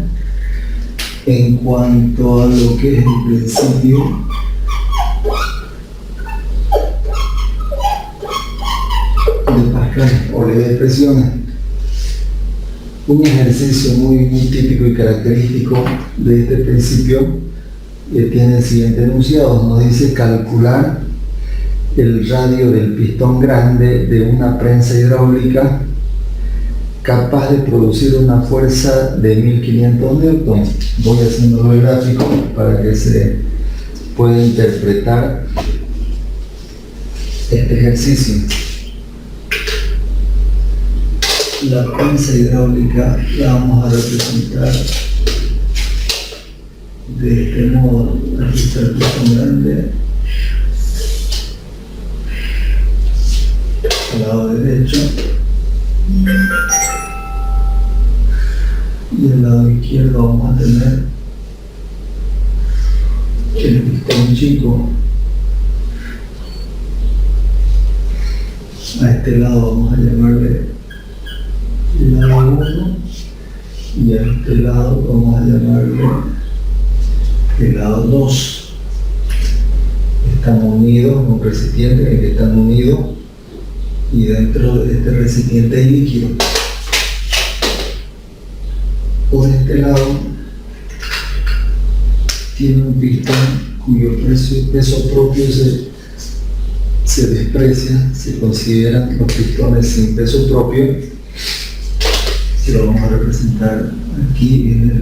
en cuanto a lo que es el principio de Pascal o ley de expresiones. Un ejercicio muy típico y característico de este principio tiene el siguiente enunciado. Nos dice calcular el radio del pistón grande de una prensa hidráulica capaz de producir una fuerza de 1500 newtons. Voy haciendo el gráfico para que se pueda interpretar este ejercicio. La prensa hidráulica la vamos a representar de este modo. Aquí está el pistón grande, al lado derecho, y del lado izquierdo vamos a tener el pistón chico. A este lado vamos a llamarle el lado 1 y a este lado vamos a llamarle el lado 2. Están unidos, un recipiente en el que están unidos, y dentro de este recipiente hay líquido. Por este lado tiene un pistón cuyo peso propio se desprecia. Se consideran los pistones sin peso propio, que lo vamos a representar aquí. Viene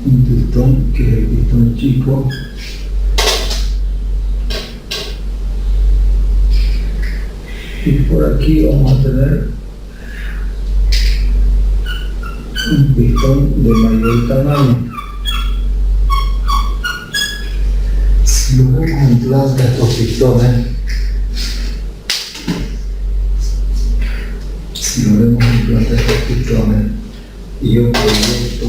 un pistón que es el pistón chico, y por aquí vamos a tener un pistón de mayor tamaño. Si lo vemos en planta estos pistones, y yo proyecto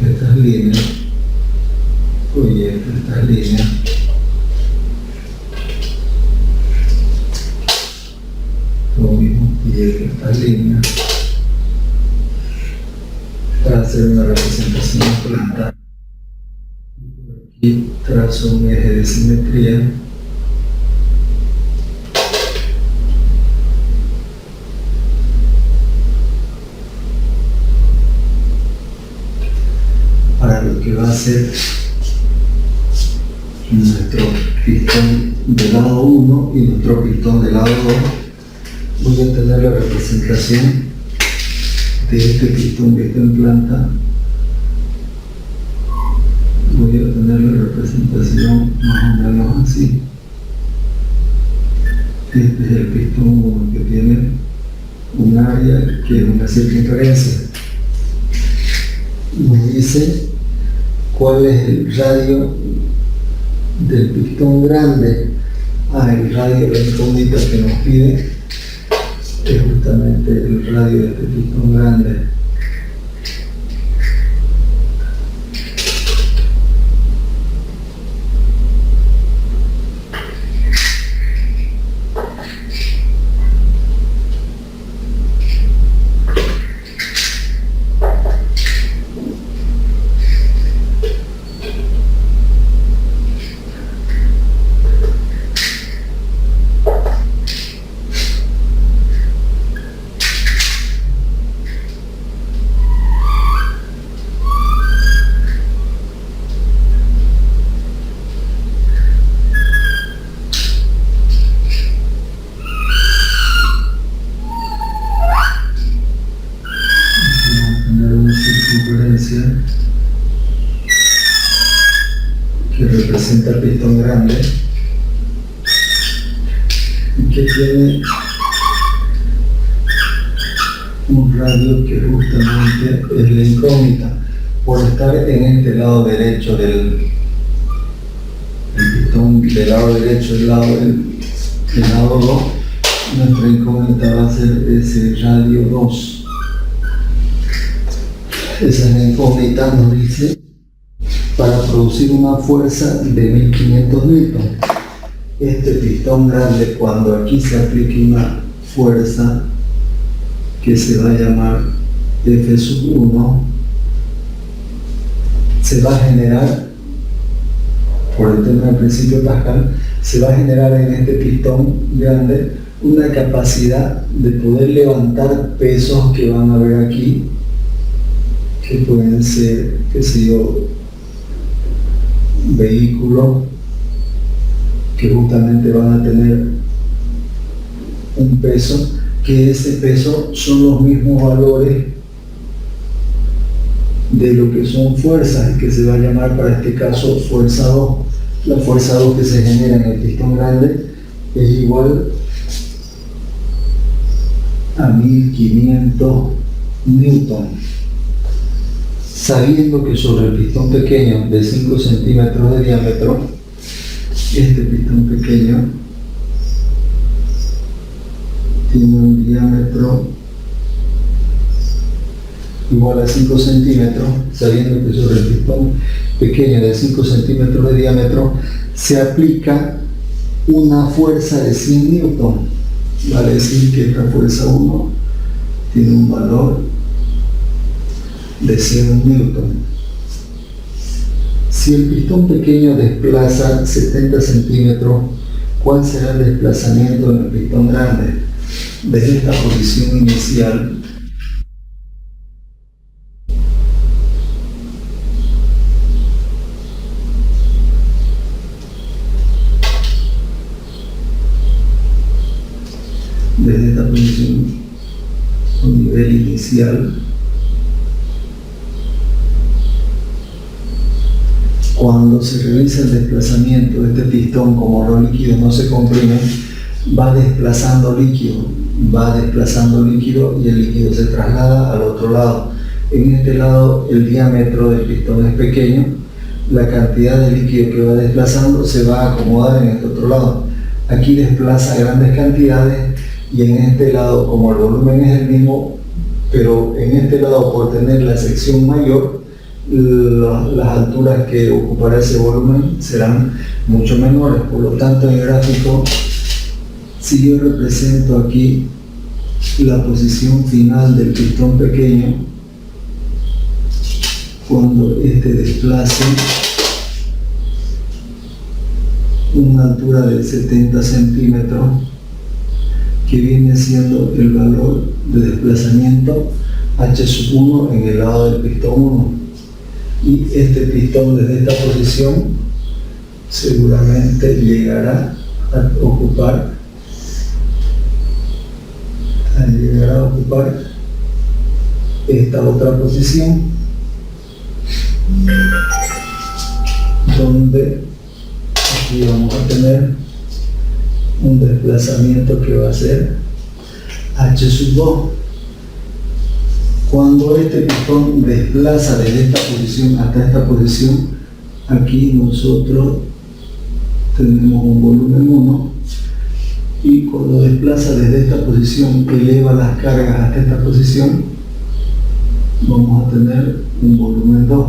estas líneas, lo mismo proyecto estas líneas para hacer una representación planta. Aquí trazo un eje de simetría para lo que va a ser nuestro pistón del lado 1 y nuestro pistón del lado 2. Voy a tener la representación de este pistón que está en planta. Voy a tener la representación más o menos así. Este es el pistón 1, que tiene un área que es una circunferencia. Nos dice cuál es el radio del pistón grande. El radio, la incógnita que nos pide es justamente el radio de este pistón grande. representa el pistón grande y que tiene un radio que justamente es la incógnita. Por estar en este lado derecho del pistón, del lado derecho, el lado 2, nuestra incógnita va a ser ese radio 2. Esa es la incógnita, nos dice, para producir una fuerza de 1500 newton. Este pistón grande, cuando aquí se aplique una fuerza que se va a llamar F1, se va a generar, por el tema del principio de Pascal, se va a generar en este pistón grande una capacidad de poder levantar pesos que van a ver aquí, que pueden ser, qué sé yo, vehículos que justamente van a tener un peso, que ese peso son los mismos valores de lo que son fuerzas, que se va a llamar para este caso fuerza 2. La fuerza 2 que se genera en el pistón grande es igual a 1500 newton, sabiendo que sobre el pistón pequeño de 5 centímetros de diámetro, este pistón pequeño tiene un diámetro igual a 5 centímetros, sabiendo que sobre el pistón pequeño de 5 centímetros de diámetro se aplica una fuerza de 100 newton. Vale decir que esta fuerza 1 tiene un valor de 100 newton. Si el pistón pequeño desplaza 70 centímetros, ¿cuál será el desplazamiento en el pistón grande? Desde esta posición inicial, o nivel inicial, cuando se realiza el desplazamiento de este pistón, como los líquidos no se comprimen, va desplazando líquido y el líquido se traslada al otro lado. En este lado el diámetro del pistón es pequeño, la cantidad de líquido que va desplazando se va a acomodar en este otro lado. Aquí desplaza grandes cantidades y en este lado, como el volumen es el mismo, pero en este lado, por tener la sección mayor, las alturas que ocupará ese volumen serán mucho menores. Por lo tanto, en el gráfico, si yo represento aquí la posición final del pistón pequeño, cuando este desplace una altura de 70 centímetros, que viene siendo el valor de desplazamiento H1 en el lado del pistón 1. Y este pistón desde esta posición seguramente llegará a ocupar esta otra posición, donde aquí vamos a tener un desplazamiento que va a ser H2. Cuando este pistón desplaza desde esta posición hasta esta posición, aquí nosotros tenemos un volumen 1, y cuando desplaza desde esta posición, eleva las cargas hasta esta posición, vamos a tener un volumen 2,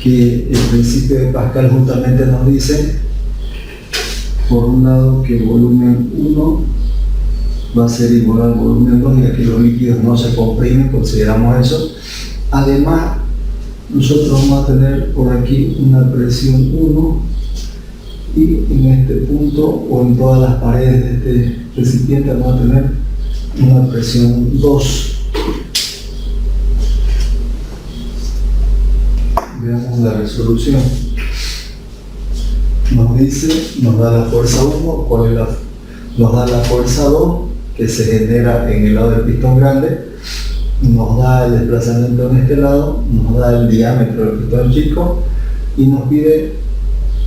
que el principio de Pascal justamente nos dice, por un lado, que el volumen 1 va a ser igual al volumen 2, ya que los líquidos no se comprimen, consideramos eso. Además, nosotros vamos a tener por aquí una presión 1, y en este punto o en todas las paredes de este recipiente vamos a tener una presión 2. Veamos la resolución. Nos dice, nos da la fuerza 1, nos da la fuerza 2, que se genera en el lado del pistón grande, nos da el desplazamiento en este lado, nos da el diámetro del pistón chico, y nos pide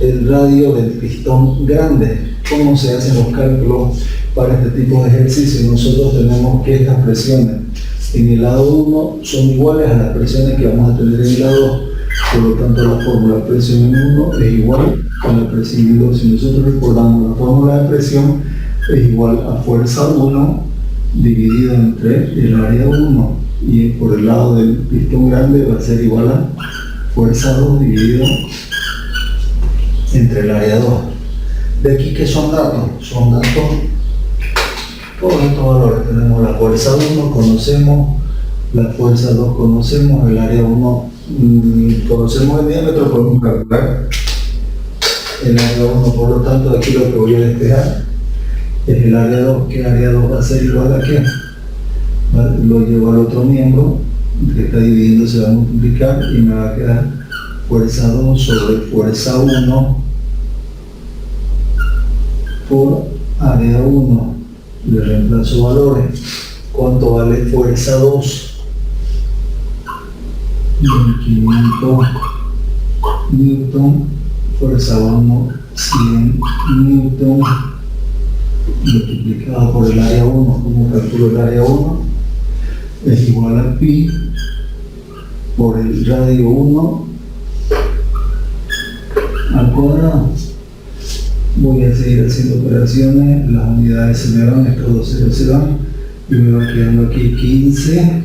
el radio del pistón grande. ¿Cómo se hacen los cálculos para este tipo de ejercicio? Nosotros tenemos que estas presiones en el lado 1 son iguales a las presiones que vamos a tener en el lado 2. Por lo tanto, la fórmula de presión en 1 es igual a la presión en 2. Si nosotros recordamos la fórmula de presión, es igual a fuerza 1 dividido entre el área 1. Y por el lado del pistón grande va a ser igual a fuerza 2 dividido entre el área 2. De aquí, ¿qué son datos? Son datos, todos estos valores. Tenemos la fuerza 1, conocemos, la fuerza 2 conocemos, el área 1 conocemos el diámetro, podemos calcular el área 1, por lo tanto aquí lo que voy a despejar es el área 2, que el área 2 va a ser igual a ¿qué? Lo llevo al otro miembro, que está dividiendo, se va a multiplicar y me va a quedar fuerza 2 sobre fuerza 1 por área 1. Le reemplazo valores. ¿Cuánto vale fuerza 2? 500 newton, fuerza 1 100 newton, multiplicado por el área 1. ¿Cómo calculo el área 1? Es igual a pi por el radio 1 al cuadrado. Voy a seguir haciendo operaciones, las unidades se me van, estos dos ceros se van y me va quedando aquí 15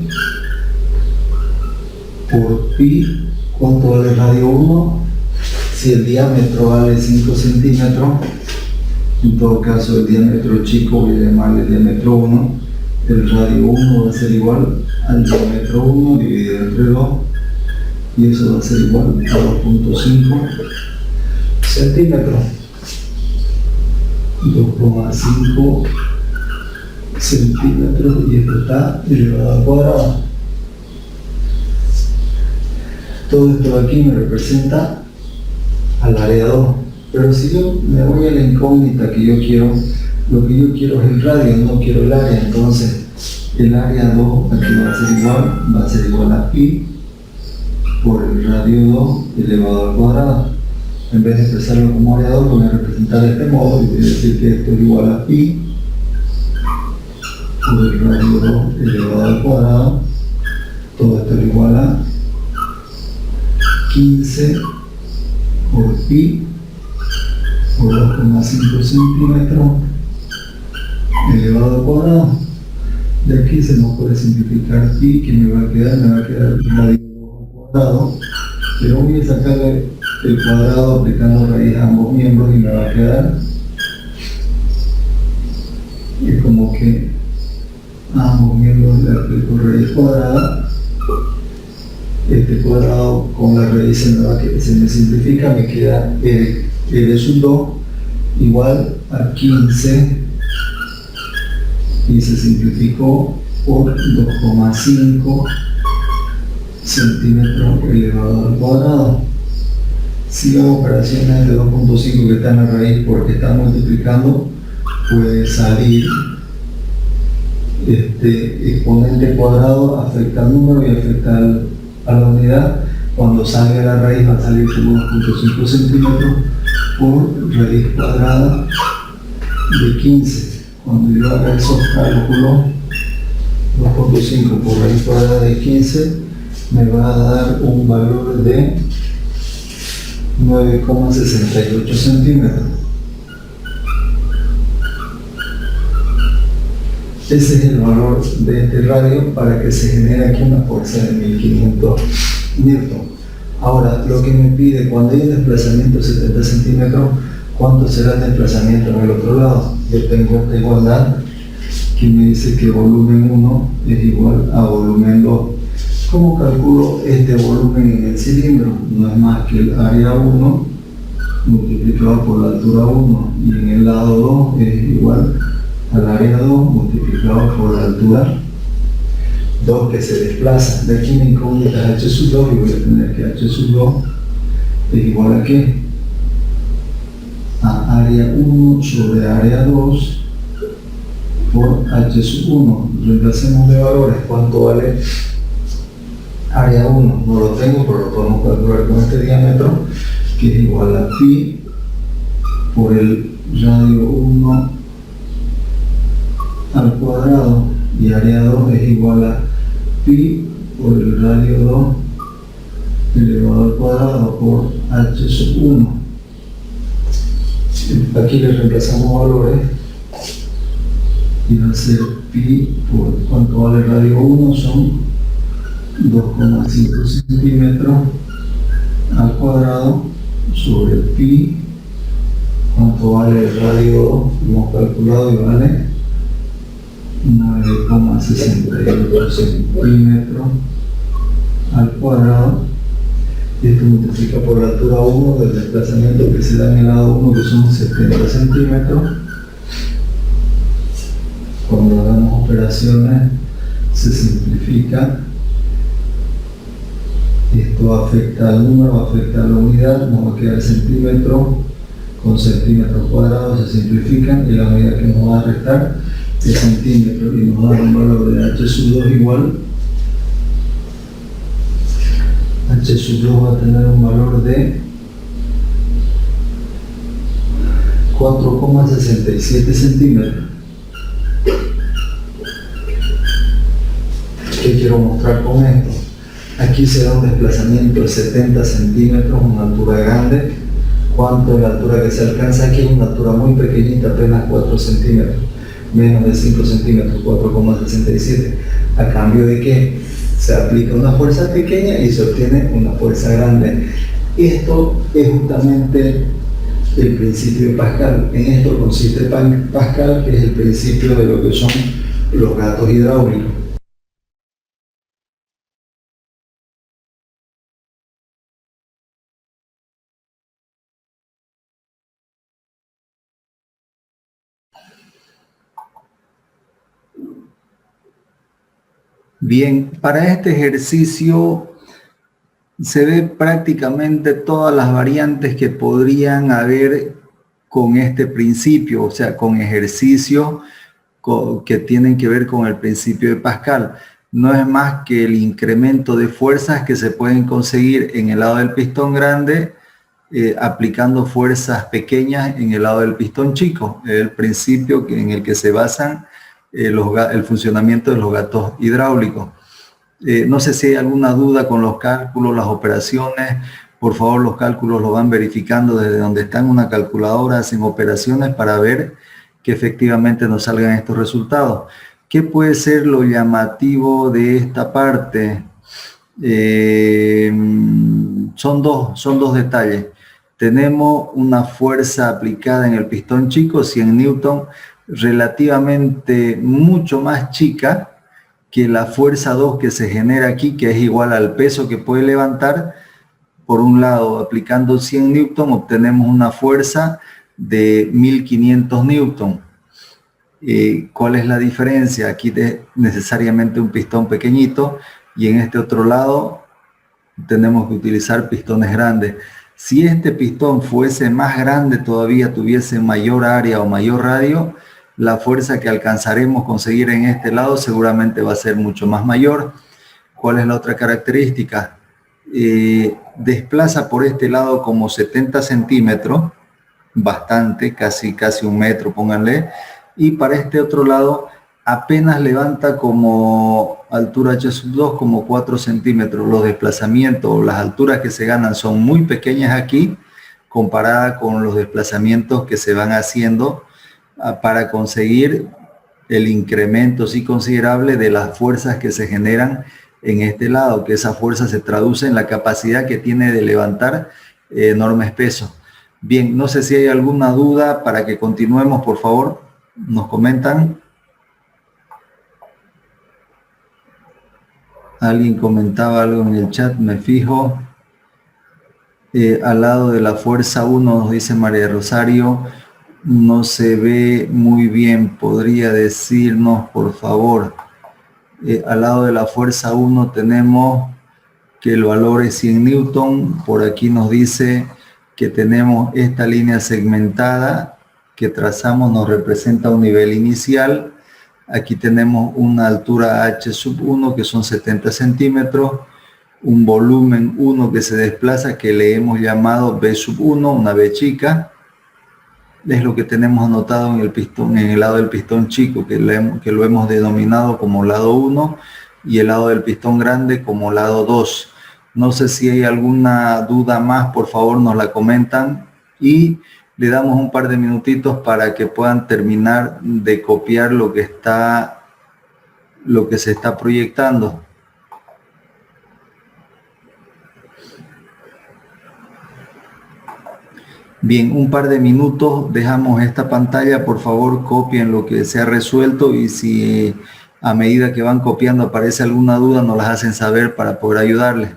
por pi. ¿Cuánto vale el radio 1? Si el diámetro vale 5 centímetros, en todo caso el diámetro chico voy a llamarle el diámetro 1, el radio 1 va a ser igual al diámetro 1 dividido entre 2 y eso va a ser igual a 2.5 centímetros. 2,5 centímetros y esto está elevado al cuadrado. Todo esto de aquí me representa al área 2, pero si yo me voy a la incógnita que yo quiero, lo que yo quiero es el radio, no quiero el área. Entonces el área 2 aquí va a ser igual a pi por el radio 2 elevado al cuadrado. En vez de expresarlo como área 2, lo voy a representar de este modo y voy a decir que esto es igual a pi por el radio 2 elevado al cuadrado. Todo esto es igual a 15 por pi por 2,5 centímetros elevado al cuadrado. De aquí se nos puede simplificar pi, que me va a quedar el radio 2 al cuadrado, pero voy a sacarle el cuadrado aplicando raíz a ambos miembros y me va a quedar, es como que a ambos miembros le aplico raíz cuadrada. Este cuadrado con la raíz se me simplifica, me queda r sub 2 igual a 15 y se simplificó por 2,5 centímetros elevado al cuadrado. Si hago operaciones de 2.5 que están en la raíz porque está multiplicando, puede salir este exponente cuadrado, afecta al número y afecta a la unidad. Cuando salga la raíz va a salir como 2.5 centímetros por raíz cuadrada de 15. Cuando yo haga esos cálculos, 2.5 por raíz cuadrada de 15 me va a dar un valor de 9,68 centímetros. Ese es el valor de este radio para que se genere aquí una fuerza de 1500 newton. Ahora, lo que me pide cuando hay un desplazamiento de 70 centímetros, ¿cuánto será el desplazamiento en el otro lado? Yo tengo esta igualdad que me dice que volumen 1 es igual a volumen 2. ¿Cómo calculo este volumen en el cilindro? No es más que el área 1 multiplicado por la altura 1 y en el lado 2 es igual al área 2 multiplicado por la altura 2 que se desplaza. De aquí mi incógnita es h sub 2 y voy a tener que h sub 2 es igual a ¿qué? A área 1 sobre área 2 por h sub 1. Reemplacemos de valores. ¿Cuánto vale área 1? No lo tengo, pero lo podemos calcular con este diámetro, que es igual a pi por el radio 1 al cuadrado, y área 2 es igual a pi por el radio 2 elevado al cuadrado por h sub 1. Aquí le reemplazamos valores y va a ser pi por cuánto vale el radio 1, son 2,5 centímetros al cuadrado sobre pi, cuánto vale el radio 2, hemos calculado y vale 9,68 centímetros al cuadrado. Esto multiplica por la altura 1 del desplazamiento que se da en el lado 1, que son 70 centímetros. Cuando hagamos operaciones se simplifica. Esto afecta al número, afecta a la unidad, nos va a quedar centímetros con centímetros cuadrados, se simplifican y la unidad que nos va a restar es centímetros, y nos da un valor de h sub 2 igual. H sub 2 va a tener un valor de 4,67 centímetros. ¿Qué quiero mostrar con esto? Aquí se da un desplazamiento de 70 centímetros, una altura grande. ¿Cuánto es la altura que se alcanza? Aquí es una altura muy pequeñita, apenas 4 centímetros, menos de 5 centímetros, 4,67. ¿A cambio de qué? Se aplica una fuerza pequeña y se obtiene una fuerza grande. Esto es justamente el principio de Pascal. En esto consiste Pascal, que es el principio de lo que son los gatos hidráulicos. Bien, para este ejercicio se ve prácticamente todas las variantes que podrían haber con este principio, o sea, con ejercicios que tienen que ver con el principio de Pascal. No es más que el incremento de fuerzas que se pueden conseguir en el lado del pistón grande aplicando fuerzas pequeñas en el lado del pistón chico. Es el principio en el que se basan el funcionamiento de los gatos hidráulicos. No sé si hay alguna duda con los cálculos, las operaciones. Por favor, los cálculos los van verificando desde donde está en una calculadora, hacen operaciones para ver que efectivamente nos salgan estos resultados. ¿Qué puede ser lo llamativo de esta parte? Son dos detalles. Tenemos una fuerza aplicada en el pistón chico, 100 newton, relativamente mucho más chica que la fuerza 2 que se genera aquí, que es igual al peso que puede levantar. Por un lado, aplicando 100 newton, obtenemos una fuerza de 1500 newton. ¿Cuál es la diferencia? Aquí necesariamente un pistón pequeñito, y en este otro lado tenemos que utilizar pistones grandes. Si este pistón fuese más grande todavía, tuviese mayor área o mayor radio, la fuerza que alcanzaremos conseguir en este lado seguramente va a ser mucho más mayor. ¿Cuál es la otra característica? Desplaza por este lado como 70 centímetros, bastante, casi un metro, pónganle, y para este otro lado apenas levanta como altura h sub 2 como 4 centímetros. Los desplazamientos, las alturas que se ganan son muy pequeñas aquí, comparada con los desplazamientos que se van haciendo para conseguir el incremento sí considerable de las fuerzas que se generan en este lado, que esa fuerza se traduce en la capacidad que tiene de levantar enormes pesos. Bien, no sé si hay alguna duda para que continuemos, por favor, nos comentan. Alguien comentaba algo en el chat, me fijo. Al lado de la fuerza 1, nos dice María Rosario, no se ve muy bien. ¿Podría decirnos, por favor? Al lado de la fuerza 1 tenemos que el valor es 100 newton. Por aquí nos dice que tenemos esta línea segmentada que trazamos, nos representa un nivel inicial. Aquí tenemos una altura h sub 1 que son 70 centímetros, un volumen 1 que se desplaza que le hemos llamado b sub 1, una b chica. es lo que tenemos anotado en el pistón, en el lado del pistón chico, que lo hemos denominado como lado 1 y el lado del pistón grande como lado 2. No sé si hay alguna duda más, por favor nos la comentan y le damos un par de minutitos para que puedan terminar de copiar lo que se está proyectando. Bien, un par de minutos, dejamos esta pantalla, por favor copien lo que se ha resuelto y si a medida que van copiando aparece alguna duda nos las hacen saber para poder ayudarles.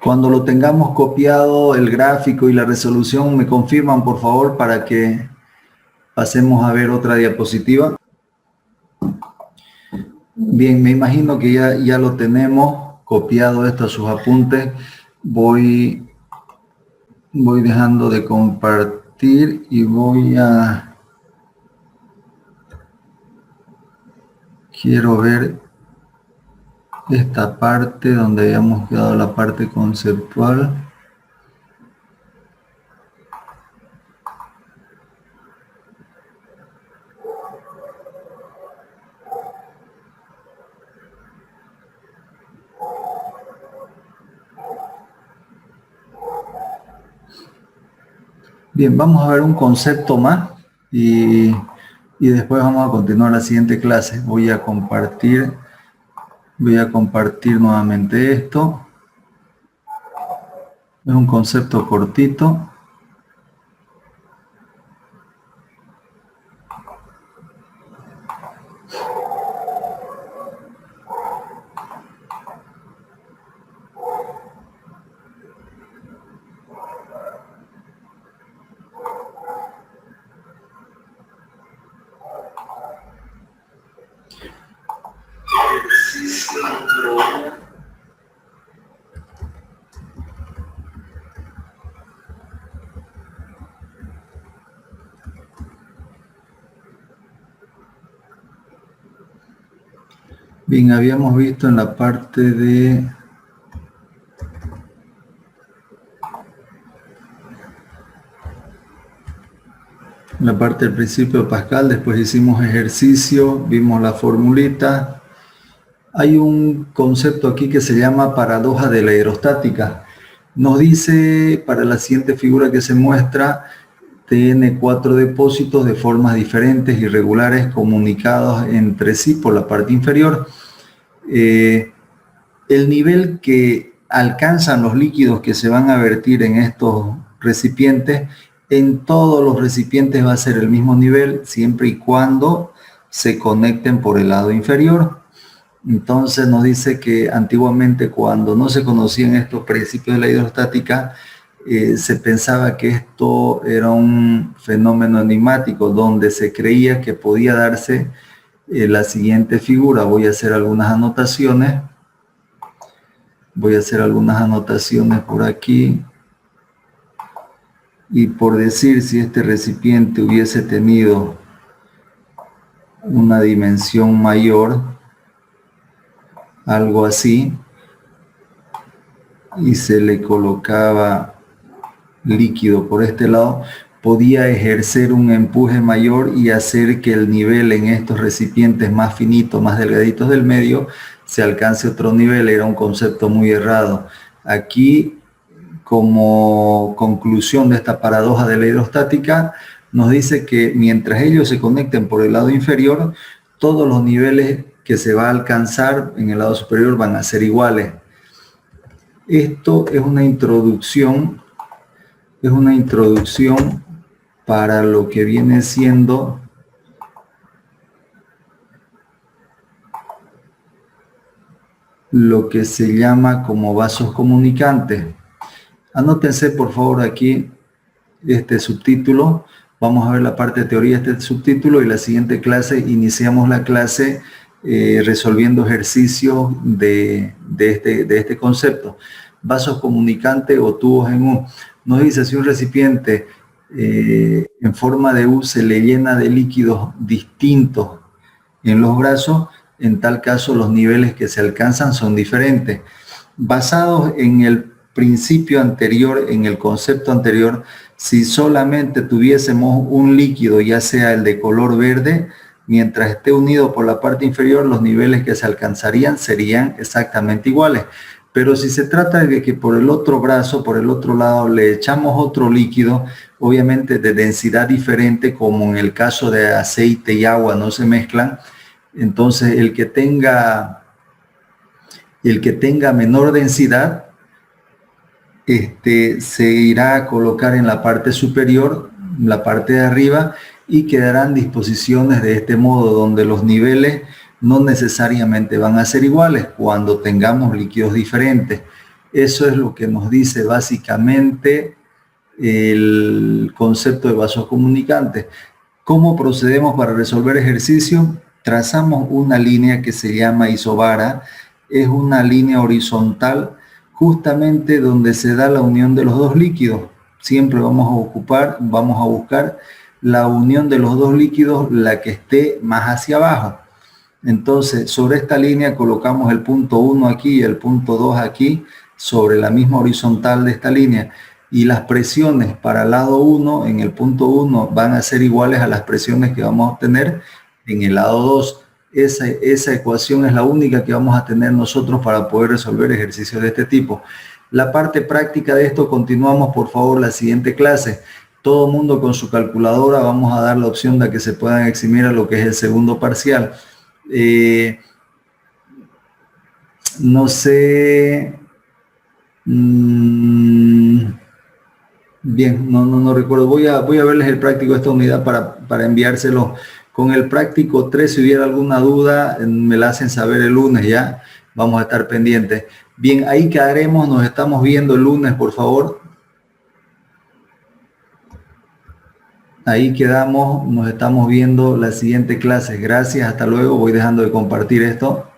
Cuando lo tengamos copiado, el gráfico y la resolución, me confirman por favor para que pasemos a ver otra diapositiva. Bien, me imagino que ya lo tenemos copiado esto a sus apuntes. Voy dejando de compartir y quiero ver esta parte donde habíamos quedado la parte conceptual. Bien, vamos a ver un concepto más y después vamos a continuar la siguiente clase. Voy a compartir nuevamente esto. Es un concepto cortito. Bien, habíamos visto en la parte de del principio de Pascal, después hicimos ejercicio, vimos la formulita. Hay un concepto aquí que se llama paradoja de la aerostática. Nos dice, para la siguiente figura que se muestra, tiene 4 depósitos de formas diferentes, irregulares, comunicados entre sí por la parte inferior. El nivel que alcanzan los líquidos que se van a vertir en estos recipientes, en todos los recipientes va a ser el mismo nivel, siempre y cuando se conecten por el lado inferior. Entonces nos dice que antiguamente, cuando no se conocían estos principios de la hidrostática, se pensaba que esto era un fenómeno enigmático donde se creía que podía darse la siguiente figura. Voy a hacer algunas anotaciones. Por aquí. Y por decir, si este recipiente hubiese tenido una dimensión mayor, algo así, y se le colocaba líquido por este lado, podía ejercer un empuje mayor y hacer que el nivel en estos recipientes más finitos, más delgaditos del medio, se alcance otro nivel. Era un concepto muy errado. Aquí, como conclusión de esta paradoja de la hidrostática, nos dice que mientras ellos se conecten por el lado inferior, todos los niveles que se va a alcanzar en el lado superior van a ser iguales. Esto es una introducción para lo que viene siendo lo que se llama como vasos comunicantes. Anótense por favor aquí este subtítulo. Vamos a ver la parte de teoría de este subtítulo y la siguiente clase iniciamos la clase resolviendo ejercicios de este concepto. Vasos comunicantes o tubos en U. Nos dice si un recipiente en forma de U se le llena de líquidos distintos en los brazos, en tal caso los niveles que se alcanzan son diferentes. Basados en el principio anterior, en el concepto anterior, si solamente tuviésemos un líquido, ya sea el de color verde, mientras esté unido por la parte inferior, los niveles que se alcanzarían serían exactamente iguales. Pero si se trata de que por el otro brazo, por el otro lado, le echamos otro líquido, obviamente de densidad diferente, como en el caso de aceite y agua no se mezclan, entonces el que tenga menor densidad se irá a colocar en la parte superior, la parte de arriba, y quedarán disposiciones de este modo, donde los niveles no necesariamente van a ser iguales cuando tengamos líquidos diferentes. Eso es lo que nos dice básicamente el concepto de vasos comunicantes. ¿Cómo procedemos para resolver ejercicios? Trazamos una línea que se llama isobara. Es una línea horizontal justamente donde se da la unión de los dos líquidos. Siempre vamos a buscar la unión de los dos líquidos, la que esté más hacia abajo. Entonces, sobre esta línea colocamos el punto 1 aquí y el punto 2 aquí, sobre la misma horizontal de esta línea. Y las presiones para el lado 1, en el punto 1, van a ser iguales a las presiones que vamos a obtener en el lado 2. Esa ecuación es la única que vamos a tener nosotros para poder resolver ejercicios de este tipo. La parte práctica de esto continuamos, por favor, la siguiente clase. Todo mundo con su calculadora, vamos a dar la opción de que se puedan eximir a lo que es el segundo parcial. No sé... Bien, no recuerdo. Voy a verles el práctico de esta unidad para enviárselo. Con el práctico 3, si hubiera alguna duda, me la hacen saber el lunes ya. Vamos a estar pendientes. Bien, ahí quedaremos. Nos estamos viendo el lunes, por favor. Ahí quedamos. Nos estamos viendo la siguiente clase. Gracias. Hasta luego. Voy dejando de compartir esto.